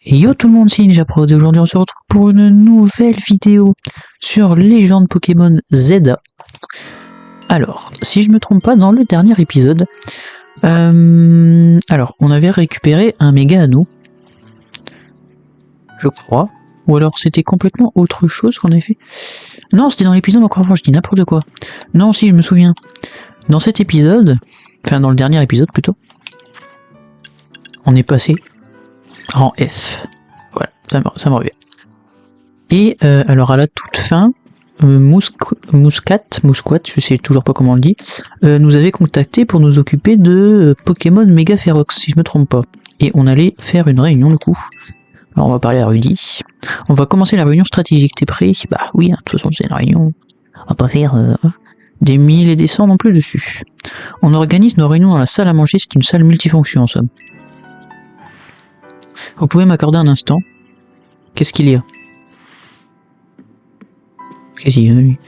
Yo tout le monde, c'est NinjaProd et aujourd'hui on se retrouve pour une nouvelle vidéo sur Légende Pokémon Z. Alors, si je me trompe pas, dans le dernier épisode, alors on avait récupéré un méga anneau, je crois, ou alors c'était complètement autre chose qu'on avait fait. Non, c'était dans l'épisode encore avant, je dis n'importe quoi. Non, si je me souviens, dans cet épisode, enfin dans le dernier épisode plutôt, on est passé en F. Voilà, ça me revient. Et alors à la toute fin, Mousquat, je sais toujours pas comment on le dit, nous avait contacté pour nous occuper de Pokémon Mega Ferox, si je me trompe pas. Et on allait faire une réunion du coup. Alors on va parler à Rudy. On va commencer la réunion stratégique, t'es prêt? Bah oui, hein, de toute façon c'est une réunion. On va pas faire des 1000 et des 100 non plus dessus. On organise nos réunions dans la salle à manger, c'est une salle multifonction en somme. Vous pouvez m'accorder un instant? Qu'est-ce qu'il y a? Qu'est-ce qu'il y a lui?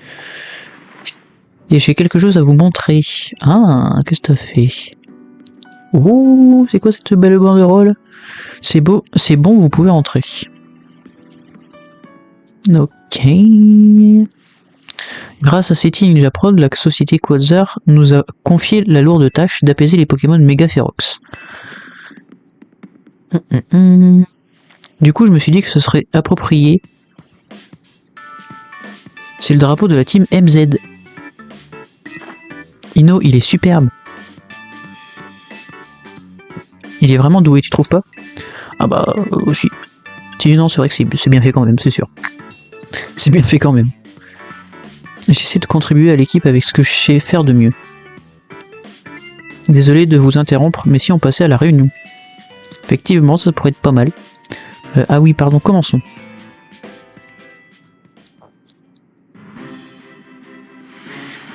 Et j'ai quelque chose à vous montrer. Ah, qu'est-ce que t'as fait? Oh, c'est quoi cette belle banderole? C'est beau, c'est bon, vous pouvez rentrer. Ok. Grâce à City NinjaProd, la société Quasar nous a confié la lourde tâche d'apaiser les Pokémon Mega Ferox. Du coup, je me suis dit que ce serait approprié. C'est le drapeau de la team MZ. Ino, il est superbe. Il est vraiment doué, tu trouves pas? Ah bah, aussi. Si, non, c'est vrai que c'est bien fait quand même, c'est sûr. C'est bien fait quand même. J'essaie de contribuer à l'équipe avec ce que je sais faire de mieux. Désolé de vous interrompre, mais si on passait à la réunion. Effectivement, ça pourrait être pas mal. Ah oui, pardon, commençons.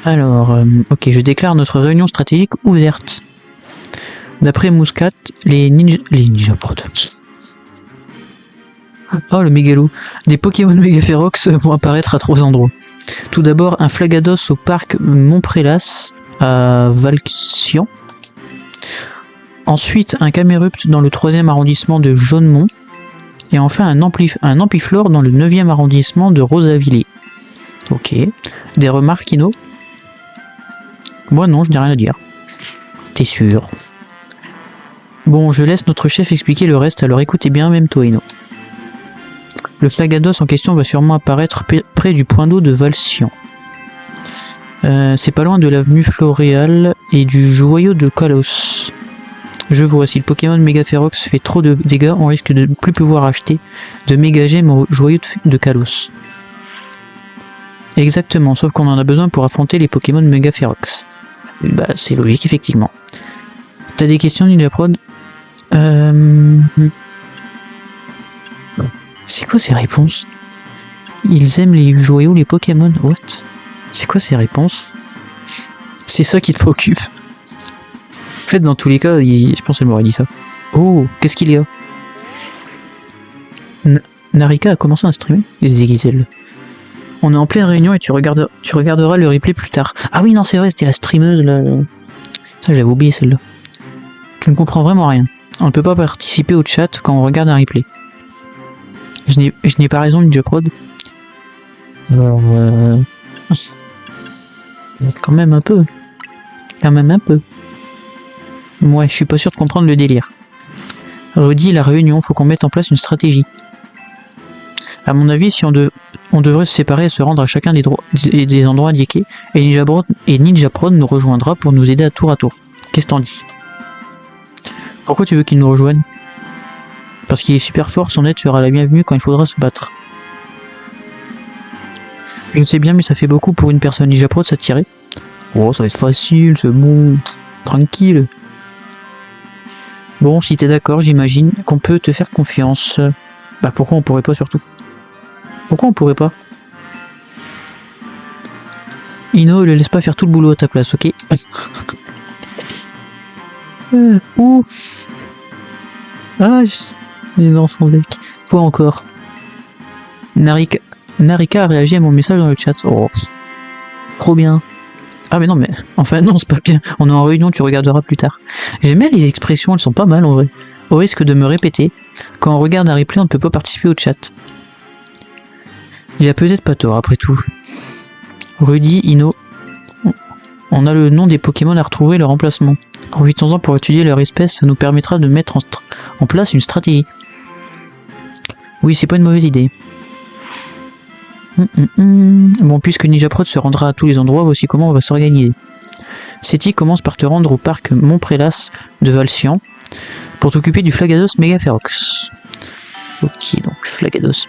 Alors, ok, je déclare notre réunion stratégique ouverte. D'après Mousquat, les NinjaProd. Oh, le mégalo. Des Pokémon Mega Ferox vont apparaître à 3 endroits. Tout d'abord, un Flagados au parc Montprélas à Valcian. Ensuite, un Camerupt dans le 3e arrondissement de Jaunemont. Et enfin, un Ampiflore dans le 9e arrondissement de Rosavillers. Ok. Des remarques, Ino? Moi non, je n'ai rien à dire. T'es sûr? Bon, je laisse notre chef expliquer le reste, alors écoutez bien, même toi, Ino. Le Flagados en question va sûrement apparaître près du point d'eau de Valcian. C'est pas loin de l'avenue Floréal et du joyau de Kalos. Je vois, si le Pokémon Mega Ferox fait trop de dégâts, on risque de ne plus pouvoir acheter de méga gemmes au joyau de Kalos. Exactement, sauf qu'on en a besoin pour affronter les Pokémon Mega Ferox. Bah, c'est logique, effectivement. T'as des questions, NinjaProd? C'est quoi ces réponses? Ils aiment les joyaux, les Pokémon, what? C'est quoi ces réponses? C'est ça qui te préoccupe? En fait, dans tous les cas, je pense qu'elle m'aurait dit ça. Oh, qu'est-ce qu'il y a? Narika a commencé à streamer? On est en pleine réunion et tu regarderas le replay plus tard. Ah oui, non, c'est vrai, c'était la streameuse là. Ça, j'avais oublié celle-là. Tu ne comprends vraiment rien. On ne peut pas participer au chat quand on regarde un replay. Je n'ai pas raison, NinjaProd. Alors, quand même un peu. Ouais, je suis pas sûr de comprendre le délire. Redis la réunion, faut qu'on mette en place une stratégie. À mon avis, si on devrait se séparer et se rendre à chacun des endroits indiqués, et NinjaProd nous rejoindra pour nous aider à tour. Qu'est-ce que t'en dis? Pourquoi tu veux qu'il nous rejoigne? Parce qu'il est super fort, son aide sera la bienvenue quand il faudra se battre. Je sais bien, mais ça fait beaucoup pour une personne. NinjaProd, ça tirait. Oh, ça va être facile, c'est bon. Tranquille. Bon, si t'es d'accord, j'imagine qu'on peut te faire confiance. Bah pourquoi on pourrait pas surtout? Pourquoi on pourrait pas? Ino, le laisse pas faire tout le boulot à ta place, ok? Ouh. Ah, il est dans son deck. Quoi encore? Narika a réagi à mon message dans le chat. Oh, trop bien. Ah mais non, mais enfin non, c'est pas bien. On est en réunion, tu regarderas plus tard. J'aime bien les expressions, elles sont pas mal en vrai. Au risque de me répéter, quand on regarde un replay, on ne peut pas participer au chat. Il a peut-être pas tort, après tout. Rudy, Ino, on a le nom des Pokémon à retrouver et leur emplacement. Profitons-en pour étudier leur espèce, ça nous permettra de mettre en place une stratégie. Oui, c'est pas une mauvaise idée. Bon, puisque Ninjaprod se rendra à tous les endroits, voici comment on va s'organiser. Seti commence par te rendre au parc Montprélas de Valcian pour t'occuper du Flagados Megaferox. Ok, donc Flagados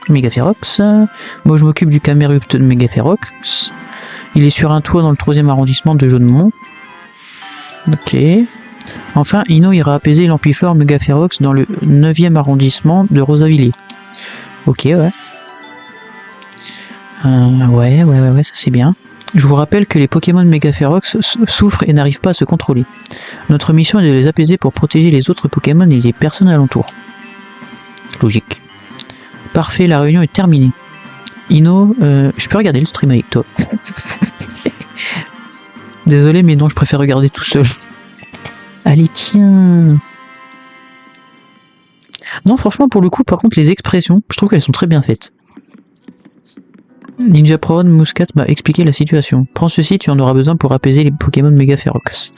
Megaferox. Moi je m'occupe du Camerupt de Megaferox. Il est sur un toit dans le 3e arrondissement de Jaunemont. Ok. Enfin, Ino ira apaiser l'Ampiflore Megaferox dans le 9e arrondissement de Rosavillers. Ok, ouais. Ouais, ça c'est bien. Je vous rappelle que les Pokémon Megaferox souffrent et n'arrivent pas à se contrôler. Notre mission est de les apaiser pour protéger les autres Pokémon et les personnes alentour. Logique. Parfait, la réunion est terminée. Ino, je peux regarder le stream avec toi. Désolé, mais non, je préfère regarder tout seul. Allez, tiens. Non, franchement, pour le coup, par contre, les expressions, je trouve qu'elles sont très bien faites. Ninjaprod, Muscat m'a expliqué la situation. Prends ceci, tu en auras besoin pour apaiser les Pokémon Megaferox.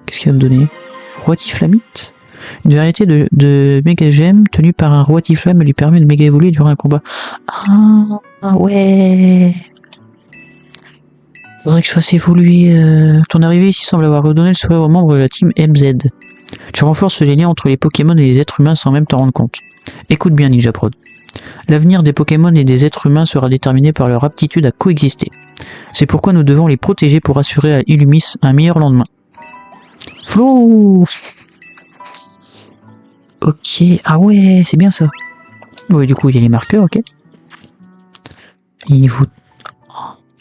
Qu'est-ce qu'il va me donner? Roitiflamite. Une variété de méga gemme tenue par un Roitiflamme lui permet de méga évoluer durant un combat. Ah ouais. Faudrait que je fasse évoluer. Ton arrivée ici semble avoir redonné le sourire aux membres de la team MZ. Tu renforces les liens entre les Pokémon et les êtres humains sans même t'en rendre compte. Écoute bien, Ninjaprod. L'avenir des Pokémon et des êtres humains sera déterminé par leur aptitude à coexister. C'est pourquoi nous devons les protéger pour assurer à Illumis un meilleur lendemain. Flo. Ok, ah ouais, c'est bien ça. Ouais, du coup, il y a les marqueurs, ok. Niveau...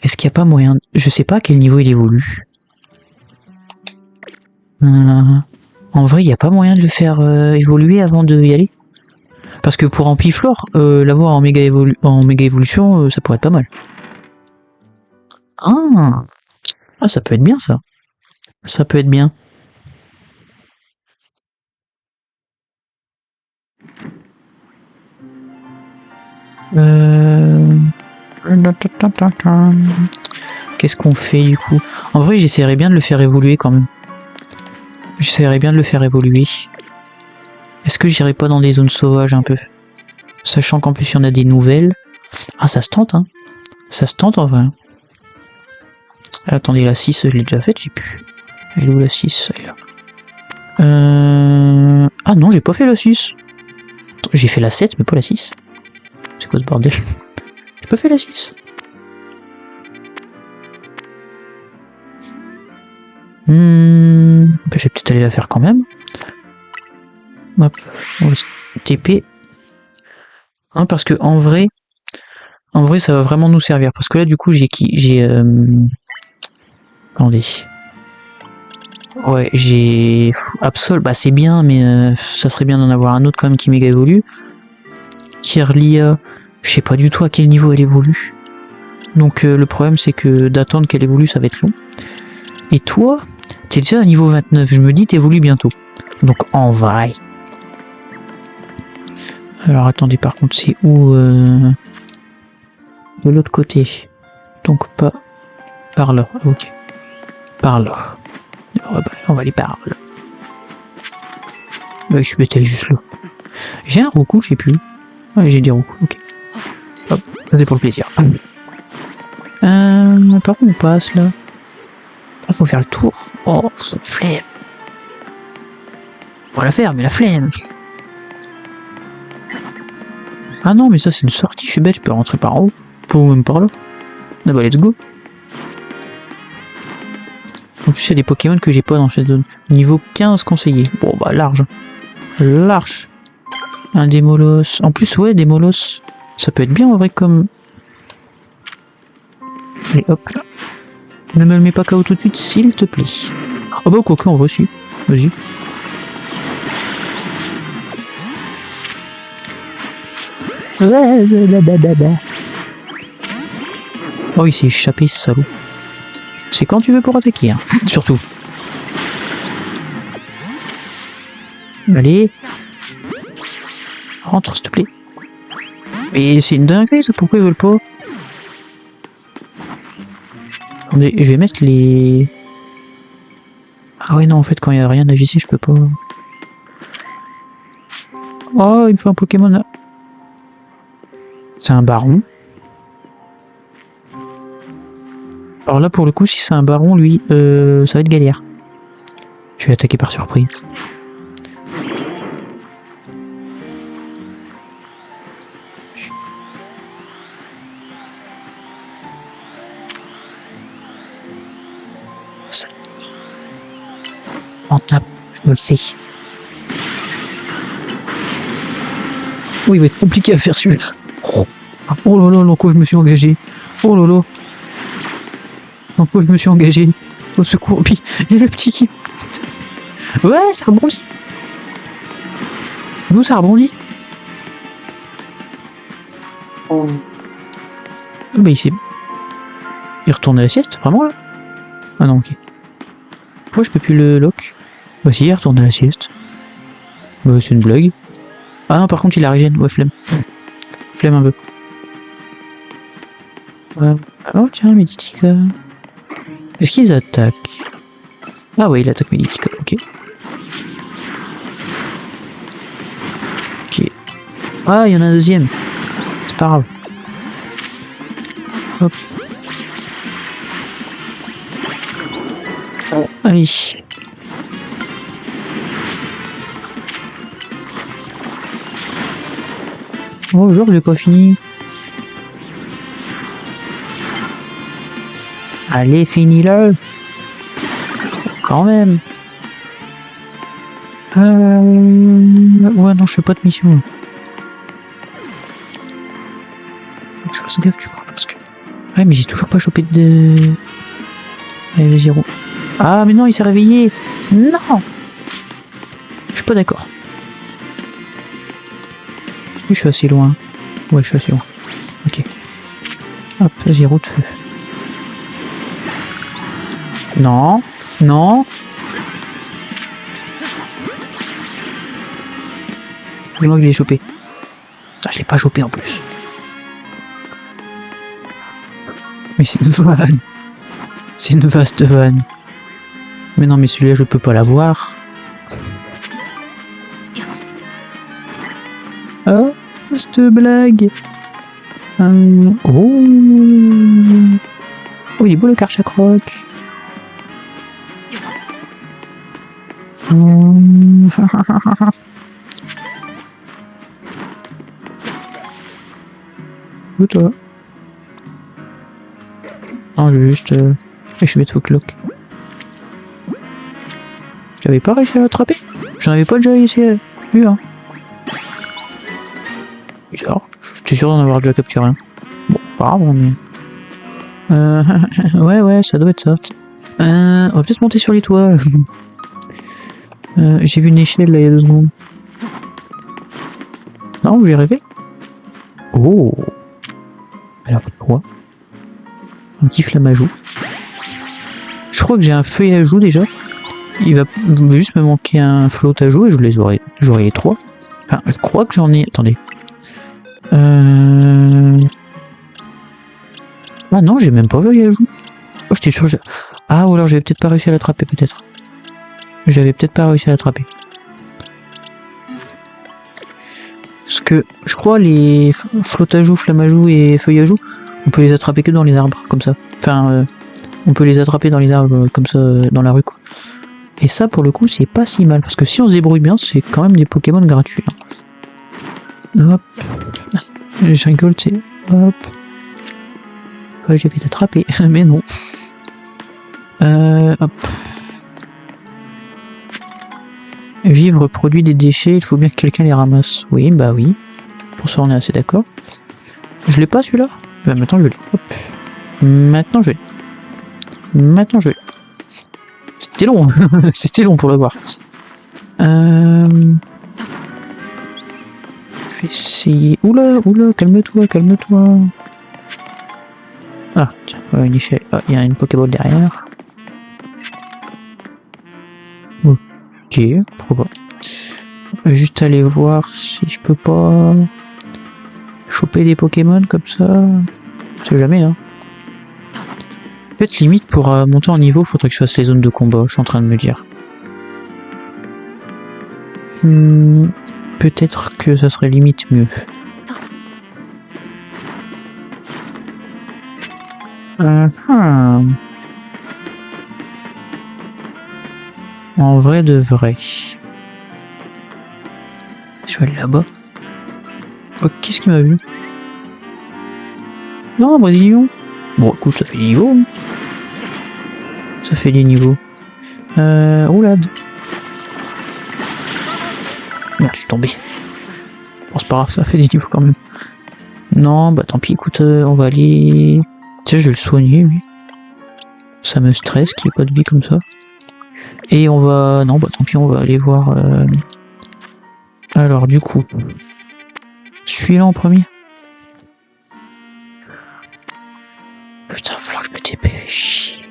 Est-ce qu'il n'y a pas moyen... Je sais pas à quel niveau il évolue. En vrai, il n'y a pas moyen de le faire évoluer avant de y aller. Parce que pour Ampiflore, l'avoir en méga évolution, ça pourrait être pas mal. Ah, ça peut être bien ça. Ça peut être bien. Qu'est-ce qu'on fait du coup? En vrai, j'essaierais bien de le faire évoluer quand même. J'essaierais bien de le faire évoluer. Est-ce que j'irai pas dans des zones sauvages un peu? Sachant qu'en plus il y en a des nouvelles. Ah, ça se tente, hein. Ça se tente en vrai. Attendez, la 6, je l'ai déjà faite, j'ai plus. Elle est où la 6? Elle est là. Ah non, j'ai pas fait la 6. J'ai fait la 7, mais pas la 6. C'est quoi ce bordel? J'ai pas fait la 6. Bah, je vais peut-être aller la faire quand même. Hop, on va se TP. Hein, parce que en vrai, ça va vraiment nous servir. Parce que là, du coup, attendez. Ouais, j'ai Absol, bah c'est bien, mais ça serait bien d'en avoir un autre quand même qui méga évolue. Kirlia, je sais pas du tout à quel niveau elle évolue. Donc le problème c'est que d'attendre qu'elle évolue, ça va être long. Et toi, t'es déjà à niveau 29, je me dis t'évolues bientôt. Donc en vrai. Alors attendez, par contre c'est où de l'autre côté. Donc pas par là, ok. Par là. Oh, bah, on va aller par là. Bah, je suis bête, elle est juste là. J'ai un Roku, je sais plus. Ouais, j'ai des Roku, ok. Hop, ça c'est pour le plaisir. Par où on passe là? Il faut faire le tour. Oh, flemme. On va la faire, mais la flemme. Ah non, mais ça c'est une sortie, je suis bête, je peux rentrer par en haut. Faut même par là. Ah bah, let's go. En plus, il y a des Pokémon que j'ai pas dans cette zone. Niveau 15 conseillé. Bon, bah, large. Large. Un Démolos. En plus, ouais, Démolos. Ça peut être bien en vrai comme... Allez, hop là. Ne me le mets pas KO tout de suite, s'il te plaît. Ah bah, quoi que, en vrai, si. Vas-y. Oh, il s'est échappé, ce salaud. C'est quand tu veux pour attaquer, hein. Surtout. Allez. Rentre, s'il te plaît. Mais c'est une dinguerie, ça. Pourquoi ils veulent pas? Attendez, je vais mettre les... Ah ouais, non, en fait, quand il y a rien à viser, je peux pas... Oh, il me faut un Pokémon, là. C'est un baron. Alors là, pour le coup, si c'est un baron, lui, ça va être galère. Je vais attaquer par surprise. En tape, je me le fais. Oh, il va être compliqué à faire celui-là. Oh là là, dans quoi je me suis engagé. Oh là là. Dans quoi je me suis engagé. Au secours. Puis, il y a le petit qui... Ouais, ça rebondit. D'où ça rebondit? Oh. Bah, il retourne à la sieste, vraiment là? Ah non, ok. Pourquoi je peux plus le lock? Bah si, il retourne à la sieste. Bah c'est une blague. Ah non, par contre il a régène, ouais, flemme. Flemme un peu. Oh tiens, Meditica. Est-ce qu'ils attaquent? Ah ouais, il attaque Meditica, ok. Ok. Ah, il y en a un deuxième. C'est pas grave. Hop. Allez. Oh, genre, j'ai pas fini. Allez, finis-le. Quand même. Ouais, non, je fais pas de mission. Faut que je fasse gaffe, tu crois, parce que... Ouais, mais j'ai toujours pas chopé de... Allez, vas-y, roule. Ah, mais non, il s'est réveillé. Non. Je suis pas d'accord. Je suis assez loin. Ouais, je suis assez loin. Ok. Hop, vas-y, route feu. Non. Non. C'est moi qui l'ai chopé. Putain, je l'ai pas chopé en plus. Mais c'est une vanne. C'est une vaste vanne. Mais non, mais celui-là, je peux pas l'avoir. Oh, cette blague. Oh. Oh, il est beau le Karchakroc. Où toi? Non, je vais juste... je vais mettre Fouclock. J'avais pas réussi à l'attraper. J'en avais pas déjà essayé. Vu, hein. Bizarre. J'étais sûr d'en avoir déjà capturé un. Bon, pas grave, mais... ouais, ça doit être ça. On va peut-être monter sur les toits. J'ai vu une échelle là il y a 2 secondes. Non, vous j'ai rêvé. Oh. Alors quoi? Un petit flamme-à-joux. Je crois que j'ai un feuille-à-joux déjà. Il va juste me manquer un flotte-à-joux et je les aurai. J'aurai les 3. Enfin, je crois que j'en ai. Attendez. Ah non, j'ai même pas feuille-à-joux. Oh, j'étais sûr. Ah, ou alors j'avais peut-être pas réussi à l'attraper, peut-être. J'avais peut-être pas réussi à l'attraper. Parce que je crois les flotte-à-joux, flamme-à-joux et feuille-à-joux, on peut les attraper que dans les arbres, comme ça. Enfin, on peut les attraper dans les arbres, comme ça, dans la rue, quoi. Et ça, pour le coup, c'est pas si mal, parce que si on se débrouille bien, c'est quand même des Pokémon gratuits. Hein. Hop. Je rigole, c'est... Hop. Ouais, j'ai fait t'attraper, mais non. Hop. Vivre produit des déchets, il faut bien que quelqu'un les ramasse. Oui, bah oui. Pour ça, on est assez d'accord. Je l'ai pas celui-là? Bah maintenant je l'ai. Hop. Maintenant je l'ai. Maintenant je l'ai. C'était long. C'était long pour l'avoir. Je vais essayer. Oula, calme-toi, calme-toi. Ah, tiens, une échelle. Ah, il y a une Pokéball derrière. Ok, pourquoi pas. Juste aller voir si je peux pas choper des Pokémon comme ça. On sait jamais, hein. En fait, limite, pour monter en niveau, faudrait que je fasse les zones de combat, je suis en train de me dire. Peut-être que ça serait limite mieux. En vrai de vrai. Je vais aller là-bas. Oh, qu'est-ce qui m'a vu? Non, Brésilien. Bon, écoute, ça fait des niveaux. Hein. Ça fait des niveaux. Roulade. Merde, je suis tombé. Bon, c'est pas grave, ça fait des niveaux quand même. Non, bah tant pis, écoute, on va aller... Tiens, je vais le soigner, lui. Ça me stresse qu'il n'y ait pas de vie comme ça. Et on va... Non, bah tant pis, on va aller voir... Alors, du coup... Celui-là en premier. Putain, il va falloir que je me TP, chier.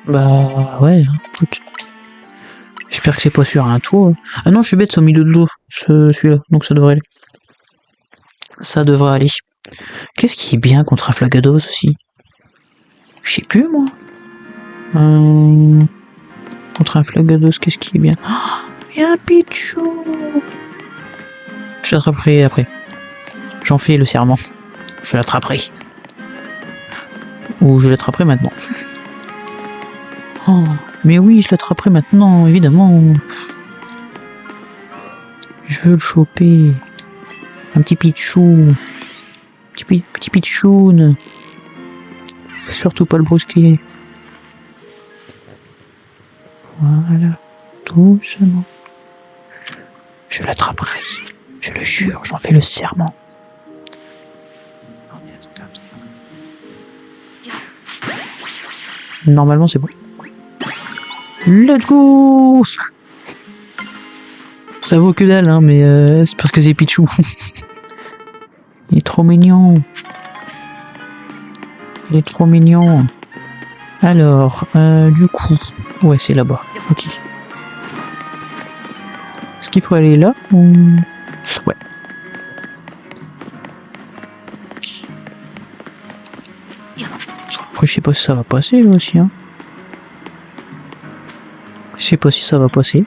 Bah ouais, écoute. J'espère que c'est pas sur un toit. Ah non, je suis bête, c'est au milieu de l'eau, celui-là, donc ça devrait aller. Ça devrait aller. Qu'est-ce qui est bien contre un Flagados aussi? Je sais plus, moi. Contre un Flagados, qu'est-ce qui est bien? Oh, il y a un Pichou. Je l'attraperai après. J'en fais le serment. Je l'attraperai. Ou je l'attraperai maintenant. Oh, mais oui, je l'attraperai maintenant, évidemment. Je veux le choper. Un petit Pichou. Petit Pichoun. Surtout pas le brusquer. Voilà. Doucement. Je l'attraperai. Je le jure, j'en fais le serment. Normalement, c'est bon. Let's go! Ça vaut que dalle, hein, mais c'est parce que c'est Pichou. Il est trop mignon. Il est trop mignon. Alors, du coup... Ouais, c'est là-bas. Ok. Est-ce qu'il faut aller là ou... Ouais. Après, je sais pas si ça va passer, là aussi, hein. Je sais pas si ça va passer.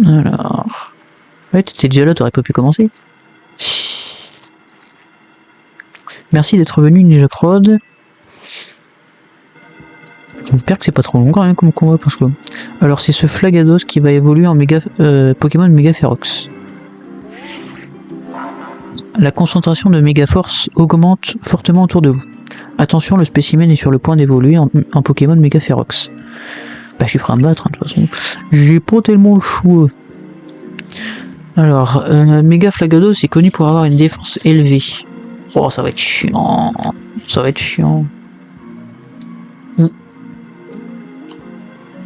Alors... Ouais, t'étais déjà là, t'aurais pas pu commencer. Merci d'être venu, Ninja Prod. J'espère que c'est pas trop long quand même comme combat parce que... Alors c'est ce Flagados qui va évoluer en Pokémon Mega Ferox. La concentration de Mega Force augmente fortement autour de vous. Attention, le spécimen est sur le point d'évoluer en Pokémon Mega Ferox. Bah je suis prêt à me battre, hein, de toute façon. J'ai pas tellement le choix. Alors, Mega Flagados est connu pour avoir une défense élevée. Oh, ça va être chiant. Ça va être chiant.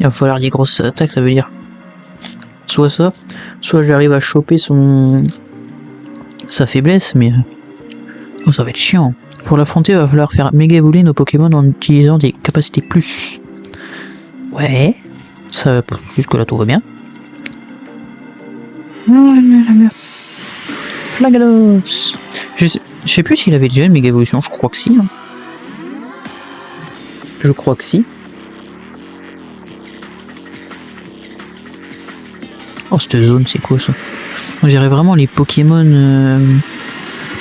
Il va falloir des grosses attaques, ça veut dire. Soit ça, soit j'arrive à choper sa faiblesse, mais... Oh, ça va être chiant. Pour l'affronter, il va falloir faire méga évoluer nos Pokémon en utilisant des capacités plus. Ouais. Ça, jusque là, tout va bien. Flagados. Je sais plus s'il avait déjà une méga évolution, je crois que si. Hein. Je crois que si. Oh, cette zone, c'est quoi ça? On dirait vraiment les Pokémon...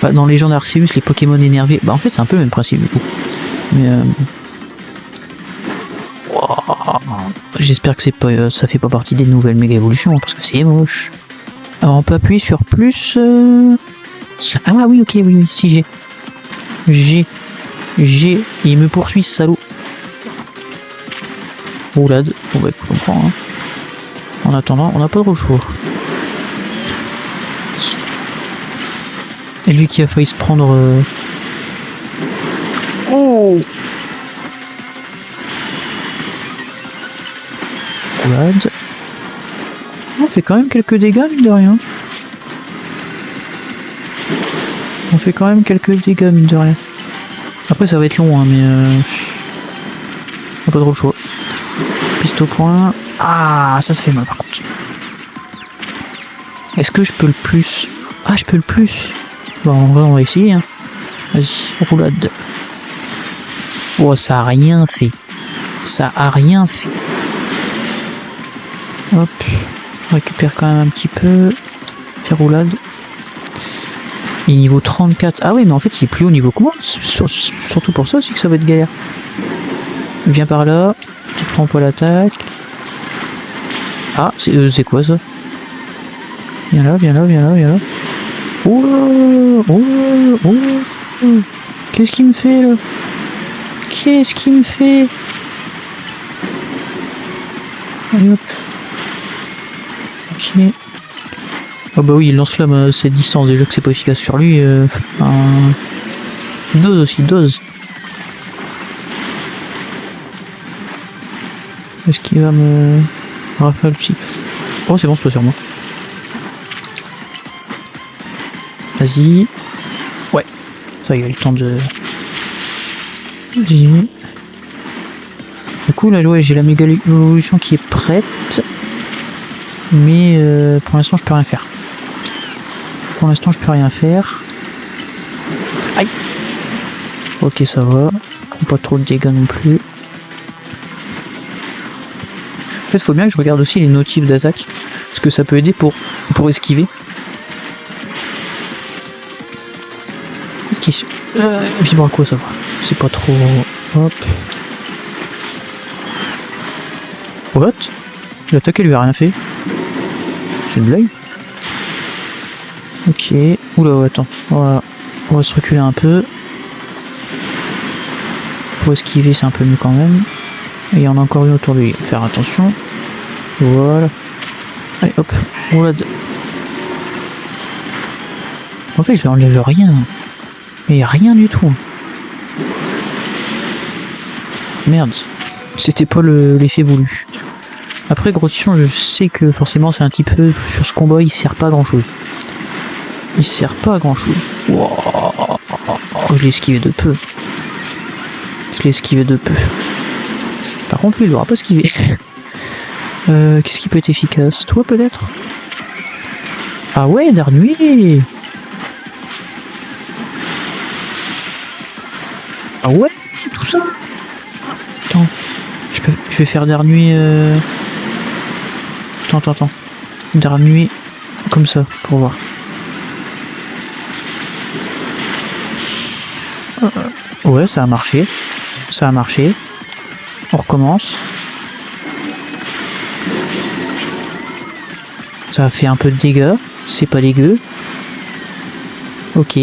Bah, dans Légende Arceus, les Pokémon énervés. Bah, en fait, c'est un peu le même principe, du coup. Mais... Wow. J'espère que c'est pas, ça fait pas partie des nouvelles méga évolutions, hein, parce que c'est moche. Alors, on peut appuyer sur plus... Ah oui, ok, oui, si j'ai... Il me poursuit, ce salaud. Roulade. Bon, bah, écoute, on prend, hein. En attendant, on n'a pas de choix. Et lui qui a failli se prendre... Oh! Roulade. On fait quand même quelques dégâts, mine de rien. On fait quand même quelques dégâts, mine de rien. Après, ça va être long, hein, mais... On n'a pas trop le choix. Piste au point. Ah, ça fait mal, par contre. Est-ce que je peux le plus? Ah, je peux le plus. Bon, en vrai, on va essayer. Hein. Vas-y, roulade. Oh, ça a rien fait. Ça a rien fait. Hop. On récupère quand même un petit peu. Fait roulade. Il est niveau 34. Ah oui, mais en fait, il est plus haut niveau que moi. Surtout pour ça aussi que ça va être galère. Viens par là. Tu prends pas l'attaque. Ah, c'est quoi ça? Viens là, viens là, viens là, viens là. Oh, oh, oh, oh. Qu'est-ce qu'il me fait là? Qu'est-ce qu'il me fait? Allez hop. Ok. Oh bah oui, il lance-flamme à cette distance, déjà que c'est pas efficace sur lui. Dose aussi, dose. Est-ce qu'il va me rafale le psy? Oh c'est bon, c'est pas sur moi. Vas-y. Ouais. Ça, il a eu le temps de... Vas-y. Du coup, là, ouais, j'ai la méga évolution qui est prête. Mais pour l'instant, je peux rien faire. Pour l'instant, je peux rien faire. Aïe. Ok, ça va. Pas trop de dégâts non plus. En fait, faut bien que je regarde aussi les notifs d'attaque. Parce que ça peut aider pour esquiver. Est-ce qu'il... vibre à quoi ça va? C'est pas trop... Hop. What? L'attaque, elle lui a rien fait. C'est une blague? Ok. Oula, attends. Voilà. On va se reculer un peu. Pour esquiver, c'est un peu mieux quand même. Et il y en a encore une autour de lui. Faire attention. Voilà. Allez, hop. Roulade. En fait, je n'enlève rien. Mais rien du tout. Merde. C'était pas l'effet voulu. Après, grossissant, je sais que forcément, c'est un petit peu... Sur ce combat, il sert pas à grand chose. Il sert pas à grand chose. Wow. Je l'ai esquivé de peu. Je l'ai esquivé de peu. Par contre, lui, il l'aura pas esquivé. Qu'est-ce qui peut être efficace? Toi, peut-être? Ah ouais, Darnuit. Ah ouais, tout ça. Attends. Je vais faire Darnuit... Attends. Darnuit comme ça, pour voir. Ouais, ça a marché. Ça a marché. On recommence. Ça a fait un peu de dégâts. C'est pas dégueu. Ok.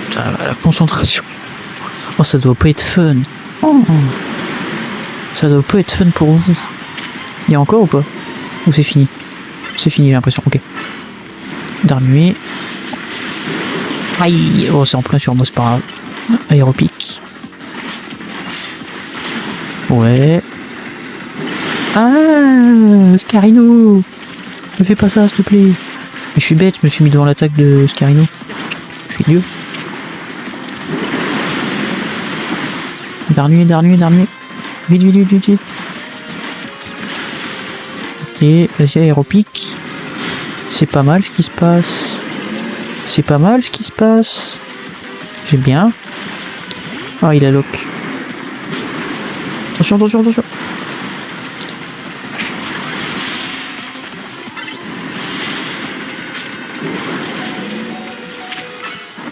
Putain, la concentration. Oh, ça doit pas être fun. Oh. Ça doit pas être fun pour vous. Il y a encore ou pas? Ou c'est fini? C'est fini, j'ai l'impression. Ok. Darnuit. Aïe. Oh, c'est en plein sur moi, c'est pas grave. Aéropique. Ouais. Ah, Scarino. Ne fais pas ça, s'il te plaît. Mais je suis bête, je me suis mis devant l'attaque de Scarino. Je suis Dieu. Darnuit. Vite. Ok, vas-y, aéropique. C'est pas mal ce qui se passe. J'aime bien. Ah, il a lock. Attention.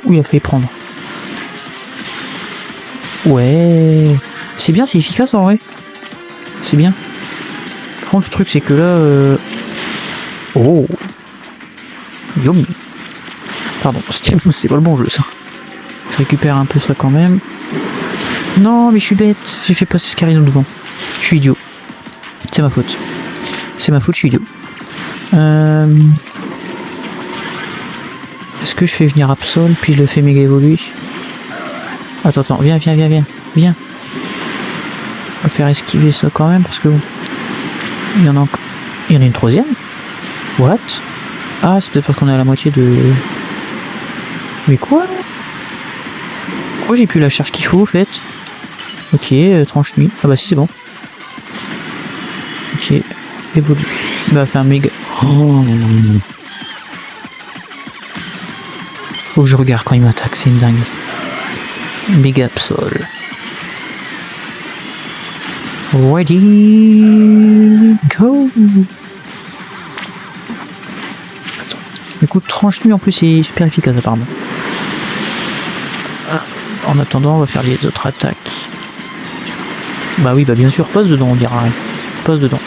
Ouh, il a failli prendre. Ouais. C'est bien, c'est efficace en vrai. C'est bien. Par contre, le truc, c'est que là... Oh. Yum. Pardon, c'est pas le bon jeu, ça. Je récupère un peu ça quand même. Non, mais je suis bête. J'ai fait passer Scarino devant. Je suis idiot. C'est ma faute. Je suis idiot. Est-ce que je fais venir Absol, puis je le fais méga évoluer? Attends, viens. On va faire esquiver ça quand même, parce que bon... Il y en a encore... Il y en a une troisième? What? Ah, c'est peut-être parce qu'on est à la moitié de... Mais quoi? Pourquoi j'ai plus la charge qu'il faut, au fait? Ok, tranche nuit. Ah bah si, c'est bon. Ok, évolue. Bah, faire un méga... Oh. Faut que je regarde quand il m'attaque, c'est une dingue. Méga Absol. Ready, go. Attends. Écoute, tranche-nuit en plus c'est super efficace apparemment. En attendant, on va faire les autres attaques. Bah oui, bah bien sûr, passe dedans, on dira. Passe dedans.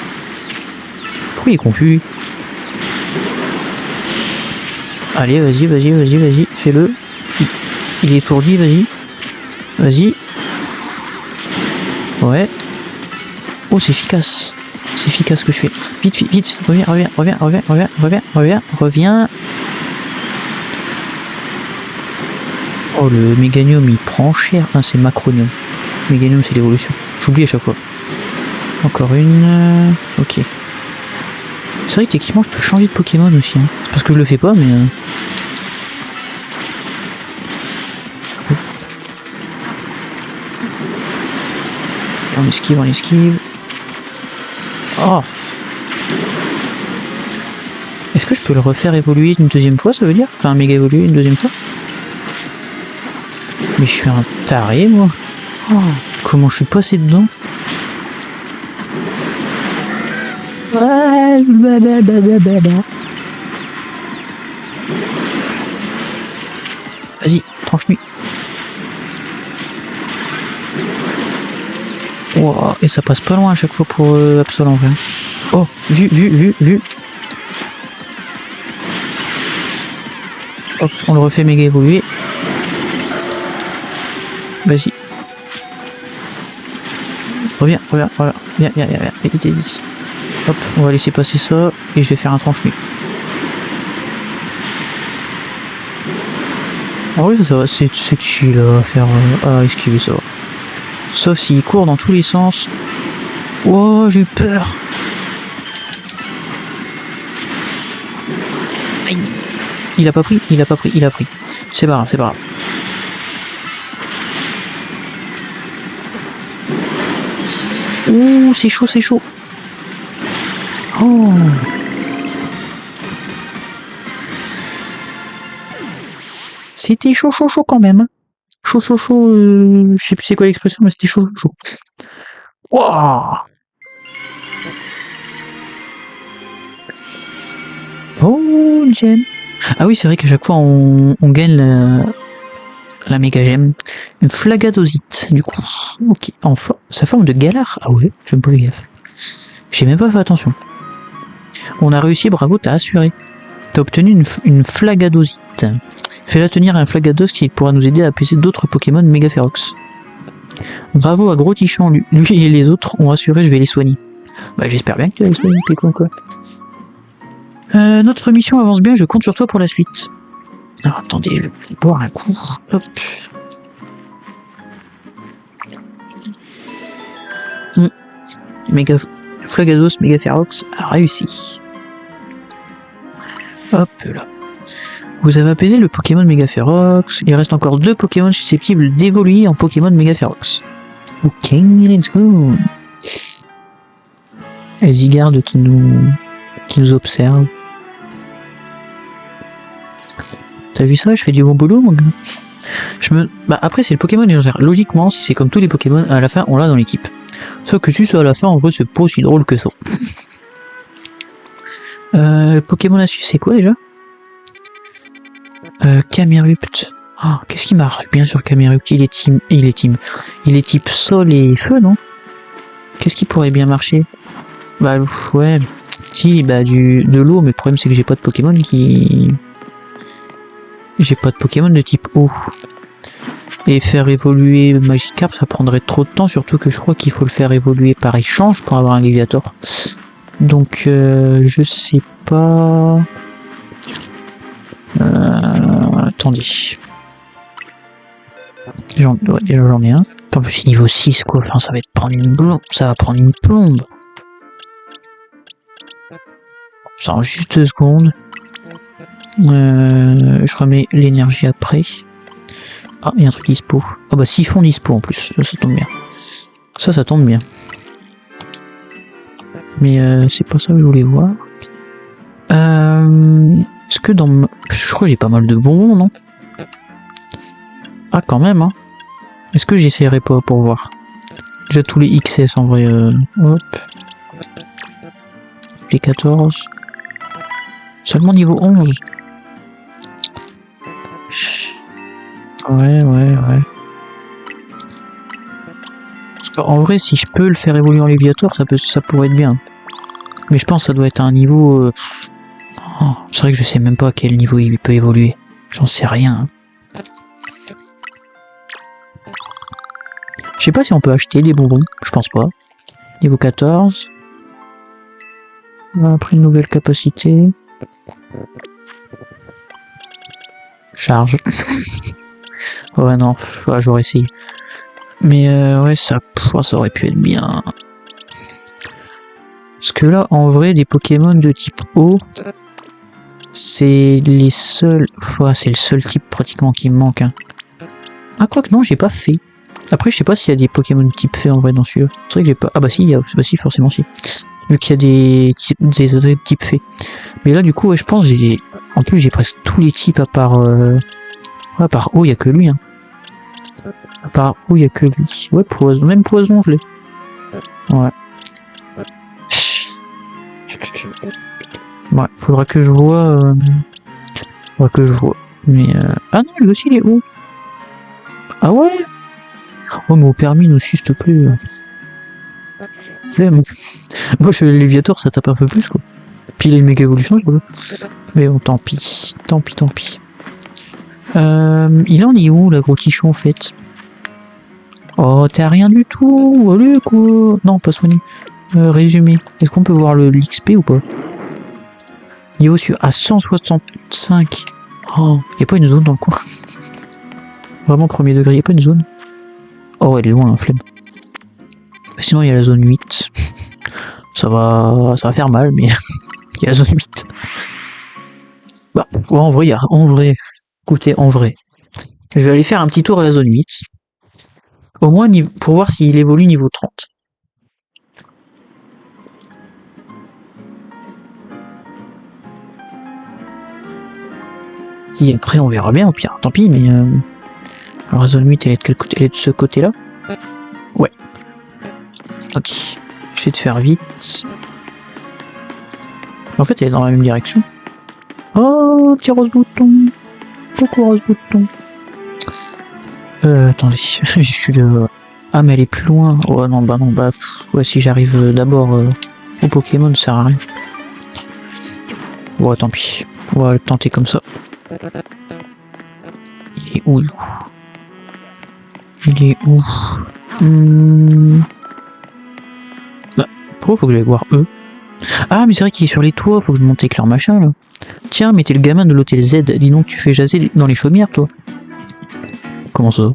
Pourquoi il est confus? Allez, vas-y, fais-le. Il est étourdi, vas-y. Vas-y. Ouais. Oh, c'est efficace. C'est efficace ce que je fais. Vite, reviens. Oh, le Méganium, il prend cher. Ah, c'est Macronium. Méganium, c'est l'évolution. J'oublie à chaque fois. Encore une. Ok. C'est vrai que techniquement, je peux changer de Pokémon aussi. Hein. C'est parce que je le fais pas, mais... On esquive. Oh! Est-ce que je peux le refaire évoluer une deuxième fois, ça veut dire? Enfin, méga évoluer une deuxième fois? Mais je suis un taré, moi. Oh, comment je suis passé dedans? Vas-y, tranche-lui. Wow, et ça passe pas loin à chaque fois pour Absol en vrai. Oh, vu. Hop, on le refait méga évoluer. Vas-y. Reviens, voilà. Viens. Vite. Hop, on va laisser passer ça et je vais faire un tranche-nuit. Ah oui, ça va, c'est chill à faire, à esquiver ça. Sauf s'il court dans tous les sens. Oh, j'ai eu peur. Aïe. Il a pris. C'est pas grave. Ouh, c'est chaud. Oh. C'était chaud quand même. Chaud, je sais plus c'est quoi l'expression, mais c'était chaud. Waouh. Oh, gemme. Ah oui, c'est vrai qu'à chaque fois on gagne la méga gemme. Une flagadosite, du coup. Ok. Sa forme de galard. Ah ouais, j'aime pas les gaffe. J'ai même pas fait attention. On a réussi, bravo, t'as assuré. T'as obtenu une flagadosite. Fais-la tenir un flagados qui pourra nous aider à apaiser d'autres Pokémon méga férox. Bravo à Gros Tichan, lui et les autres ont assuré, je vais les soigner. Bah j'espère bien que tu vas les soigner, Pécon, quoi. Notre mission avance bien, je compte sur toi pour la suite. Alors attendez, je vais boire un coup. Hop. Méga Flagados, méga férox a réussi. Hop là. Vous avez apaisé le Pokémon méga férox. Il reste encore 2 Pokémon susceptibles d'évoluer en Pokémon méga férox. Ok, let's go. Zygarde qui nous observe. T'as vu ça? Je fais du bon boulot, mon gars. Bah après c'est le Pokémon légendaire. Logiquement, si c'est comme tous les Pokémon, à la fin on l'a dans l'équipe. Sauf que juste à la fin, en vrai, c'est pas aussi drôle que ça. Pokémon à suivre, c'est quoi déjà? Camerupt. Oh, qu'est-ce qui marche bien sur Camerupt? Il est type sol et feu, non? Qu'est-ce qui pourrait bien marcher? Bah ouais. Si, bah de l'eau, mais le problème c'est que j'ai pas de Pokémon de type eau. Et faire évoluer Magikarp, ça prendrait trop de temps, surtout que je crois qu'il faut le faire évoluer par échange pour avoir un Léviator. Donc je sais pas. Attendez. J'en ai un. En plus, c'est niveau 6 quoi. Enfin, ça va prendre une plombe. Ça en juste 2 secondes. Je remets l'énergie après. Ah, il y a un truc dispo. Ah bah Siphon dispo en plus. Ça tombe bien. Ça tombe bien. Mais c'est pas ça que je voulais voir. que dans... Je crois que j'ai pas mal de bonbons, non? Ah, quand même, hein. Est-ce que j'essaierai pas pour voir? Déjà tous les XS en vrai. Hop. Les 14. Seulement niveau 11. Ouais. Parce qu'en vrai, si je peux le faire évoluer en Léviator, ça pourrait être bien. Mais je pense que ça doit être un niveau... Oh, c'est vrai que je sais même pas à quel niveau il peut évoluer. J'en sais rien. Je sais pas si on peut acheter des bonbons. Je pense pas. Niveau 14. On a pris une nouvelle capacité. Charge. Ouais, non. Ouais, j'aurais essayé. Mais ouais, ça aurait pu être bien. Parce que là, en vrai, des Pokémon de type eau, c'est les seuls... c'est le seul type pratiquement qui me manque. Hein. Ah, quoi que non, j'ai pas fait. Après, je sais pas s'il y a des Pokémon de type fée en vrai dans celui-là. C'est vrai que j'ai pas... Ah bah si, forcément si. Vu qu'il y a des types fée. Mais là, du coup, ouais, je pense j'ai... En plus, j'ai presque tous les types à part... Ouais, à part eau, il y a que lui. Hein. À part eau, il y a que lui. Ouais, poison. Même poison, je l'ai. Ouais. Ouais, faudra que je vois... Mais... Ah non, lui aussi, il est où? Ah ouais? Oh, mais au permis aussi, s'il te plaît. Flemme. Moi, je Léviator, ça tape un peu plus, quoi. Puis il a une méga évolution, je vois. Mais bon, tant pis. Tant pis. Il en est où, la gros quichon, en fait? Oh, t'as rien du tout. Allez, quoi. Non, pas soigné. Résumé. Est-ce qu'on peut voir l'XP ou pas? Niveau sur à 165. Oh, y a pas une zone dans le coin? Vraiment premier degré, y a pas une zone? Oh, elle est loin, flemme. Sinon, il y a la zone 8. Ça va faire mal, mais il y a la zone 8. Bah, ouais, en vrai. Écoutez, en vrai. Je vais aller faire un petit tour à la zone 8. Au moins, pour voir s'il évolue niveau 30. Si après, on verra bien, au pire. Tant pis, mais... Alors, la zone 8, elle est de quel côté? Elle est de ce côté-là? Ouais. Ok. Je vais te faire vite. En fait, elle est dans la même direction. Oh, petit rose-bouton. Coucou rose-bouton. Attendez. Je suis de... Ah, mais elle est plus loin. Oh, non, bah... Ouais, si j'arrive d'abord au Pokémon, ça sert à rien. Bon, tant pis. On va le tenter comme ça. Il est où, du coup? Il est où? Bah, pourquoi faut que j'aille voir eux? Ah, mais c'est vrai qu'il est sur les toits, faut que je monte avec leur machin, là. Tiens, mais t'es le gamin de l'hôtel Z, dis donc tu fais jaser dans les chaumières, toi. Comment ça?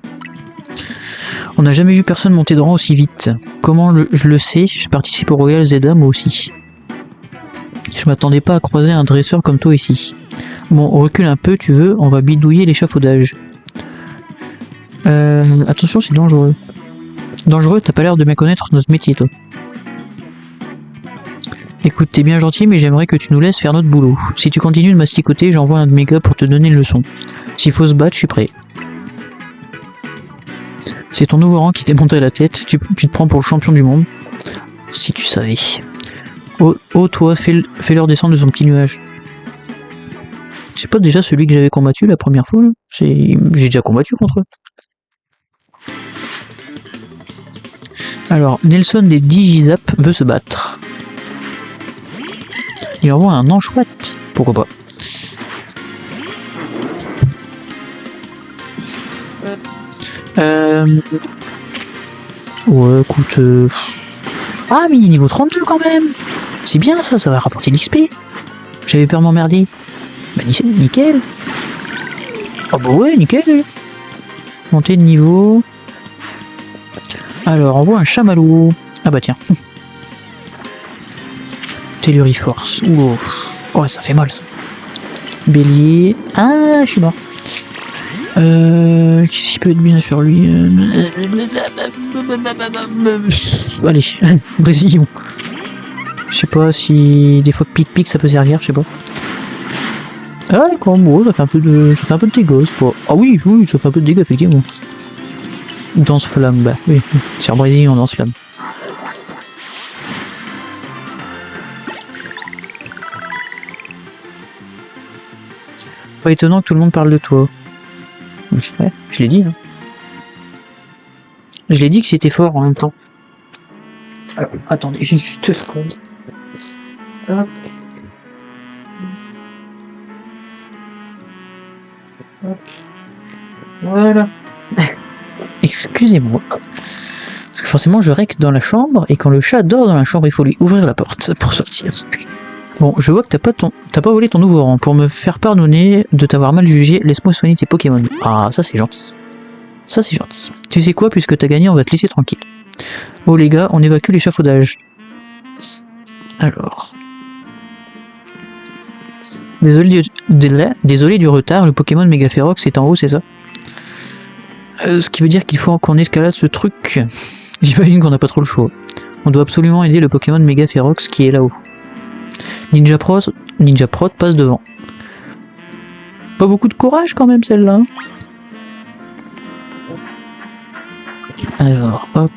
On n'a jamais vu personne monter de rang aussi vite. Comment je le sais? Je participe au Royal Zeda, moi aussi. Je m'attendais pas à croiser un dresseur comme toi ici. Bon, on recule un peu, tu veux, on va bidouiller l'échafaudage. Attention, c'est dangereux. Dangereux, t'as pas l'air de bien connaître notre métier, toi. Écoute, t'es bien gentil, mais j'aimerais que tu nous laisses faire notre boulot. Si tu continues de masticoter, j'envoie un de mes gars pour te donner une leçon. S'il faut se battre, je suis prêt. C'est ton nouveau rang qui t'est monté à la tête, tu te prends pour le champion du monde. Si tu savais. Oh toi, fais-leur descendre de son petit nuage. C'est pas déjà celui que j'avais combattu la première fois, là? J'ai déjà combattu contre eux. Alors, Nelson des Digizap veut se battre. Il envoie un anchouette. Pourquoi pas? Ouais, écoute... Ah, mais il est niveau 32 quand même. C'est bien ça, ça va rapporter de l'XP. J'avais peur de m'emmerder. Bah nickel. Ah bah ouais, nickel. Montée de niveau. Alors, on voit un chamallow. Ah bah tiens. Telluriforce. Ouh. Oh, ça fait mal. Bélier. Ah, je suis mort. Qu'est-ce qui peut être bien sur lui? Allez, Brésil. Je sais pas si des fois pic ça peut servir, je sais pas. Ah ouais, Corbeau, ça fait un peu de dégâts, c'est pas... Ah oui, oui, ça fait un peu de dégâts, effectivement. Danse-flamme, bah oui, c'est en Brésil, on danse-flamme. Pas étonnant que tout le monde parle de toi. Ouais, je l'ai dit, hein. Je l'ai dit que j'étais fort en même temps. Alors, attendez, j'ai juste 2 secondes. Hop. Hop. Voilà. Excusez-moi. Parce que forcément, je règle dans la chambre, et quand le chat dort dans la chambre, il faut lui ouvrir la porte pour sortir. Bon, je vois que t'as pas volé ton nouveau rang. Pour me faire pardonner de t'avoir mal jugé, laisse-moi soigner tes Pokémon. Ah, ça c'est gentil. Ça c'est gentil. Tu sais quoi, puisque t'as gagné, on va te laisser tranquille. Oh les gars, on évacue l'échafaudage. Alors... Désolé du retard, le Pokémon Megaférox est en haut, c'est ça? Ce qui veut dire qu'il faut qu'on escalade ce truc. J'imagine qu'on n'a pas trop le choix. On doit absolument aider le Pokémon Megaférox qui est là-haut. Ninja Prot passe devant. Pas beaucoup de courage quand même celle-là. Alors, hop...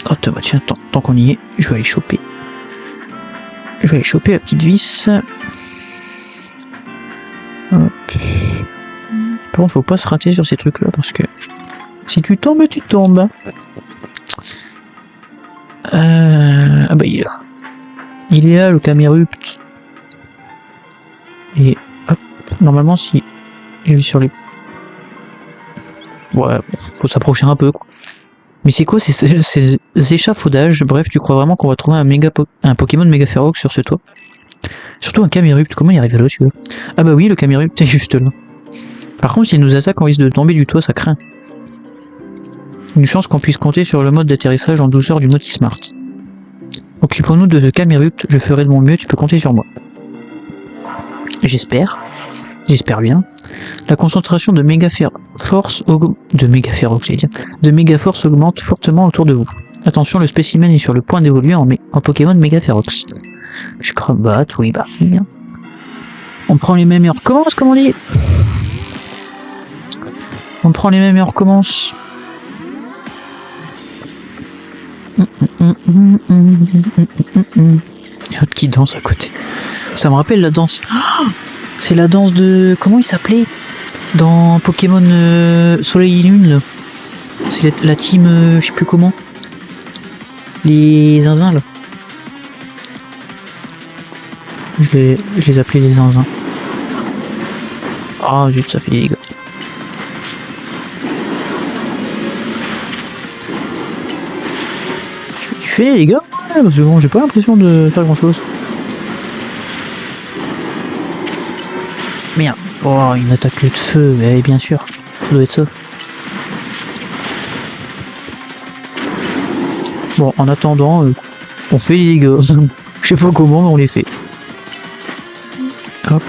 Oh, tiens, tant qu'on y est, je vais aller choper. Je vais aller choper la petite vis. Hop. Par contre, faut pas se rater sur ces trucs-là parce que si tu tombes, tu tombes. Ah bah il est là. Il est là, le Camerupt. Et hop, normalement si il est sur les... Ouais, faut s'approcher un peu quoi. Mais c'est quoi ces échafaudages? Bref, tu crois vraiment qu'on va trouver un Pokémon Megaférox sur ce toit? Surtout un Camerupt, comment il arrive là celui-là? Ah bah oui, le Camerupt est juste là. Par contre, s'il nous attaque, on risque de tomber du toit, ça craint. Une chance qu'on puisse compter sur le mode d'atterrissage en douceur du Naughty Smart. Occupons-nous de Camerupt, je ferai de mon mieux, tu peux compter sur moi. J'espère bien. La concentration de Megaforce augmente fortement autour de vous. Attention, le spécimen est sur le point d'évoluer en Pokémon Megaférox. Je crois oui, bah. On prend les mêmes et on recommence, comme on dit. On prend les mêmes et on recommence. Qui danse à côté. Ça me rappelle la danse. Oh, c'est la danse de... Comment il s'appelait dans Pokémon Soleil et Lune là. C'est la team... je sais plus comment. Les zinzins là. Je les appelais les zinzins. Ah zut, ça fait des dégâts. Tu fais des dégâts? Ouais, parce que bon, j'ai pas l'impression de faire grand chose. Merde. Oh, une attaque de feu, mais bien sûr. Ça doit être ça. Bon, en attendant, on fait les dégâts. Je sais pas comment, mais on les fait. Hop.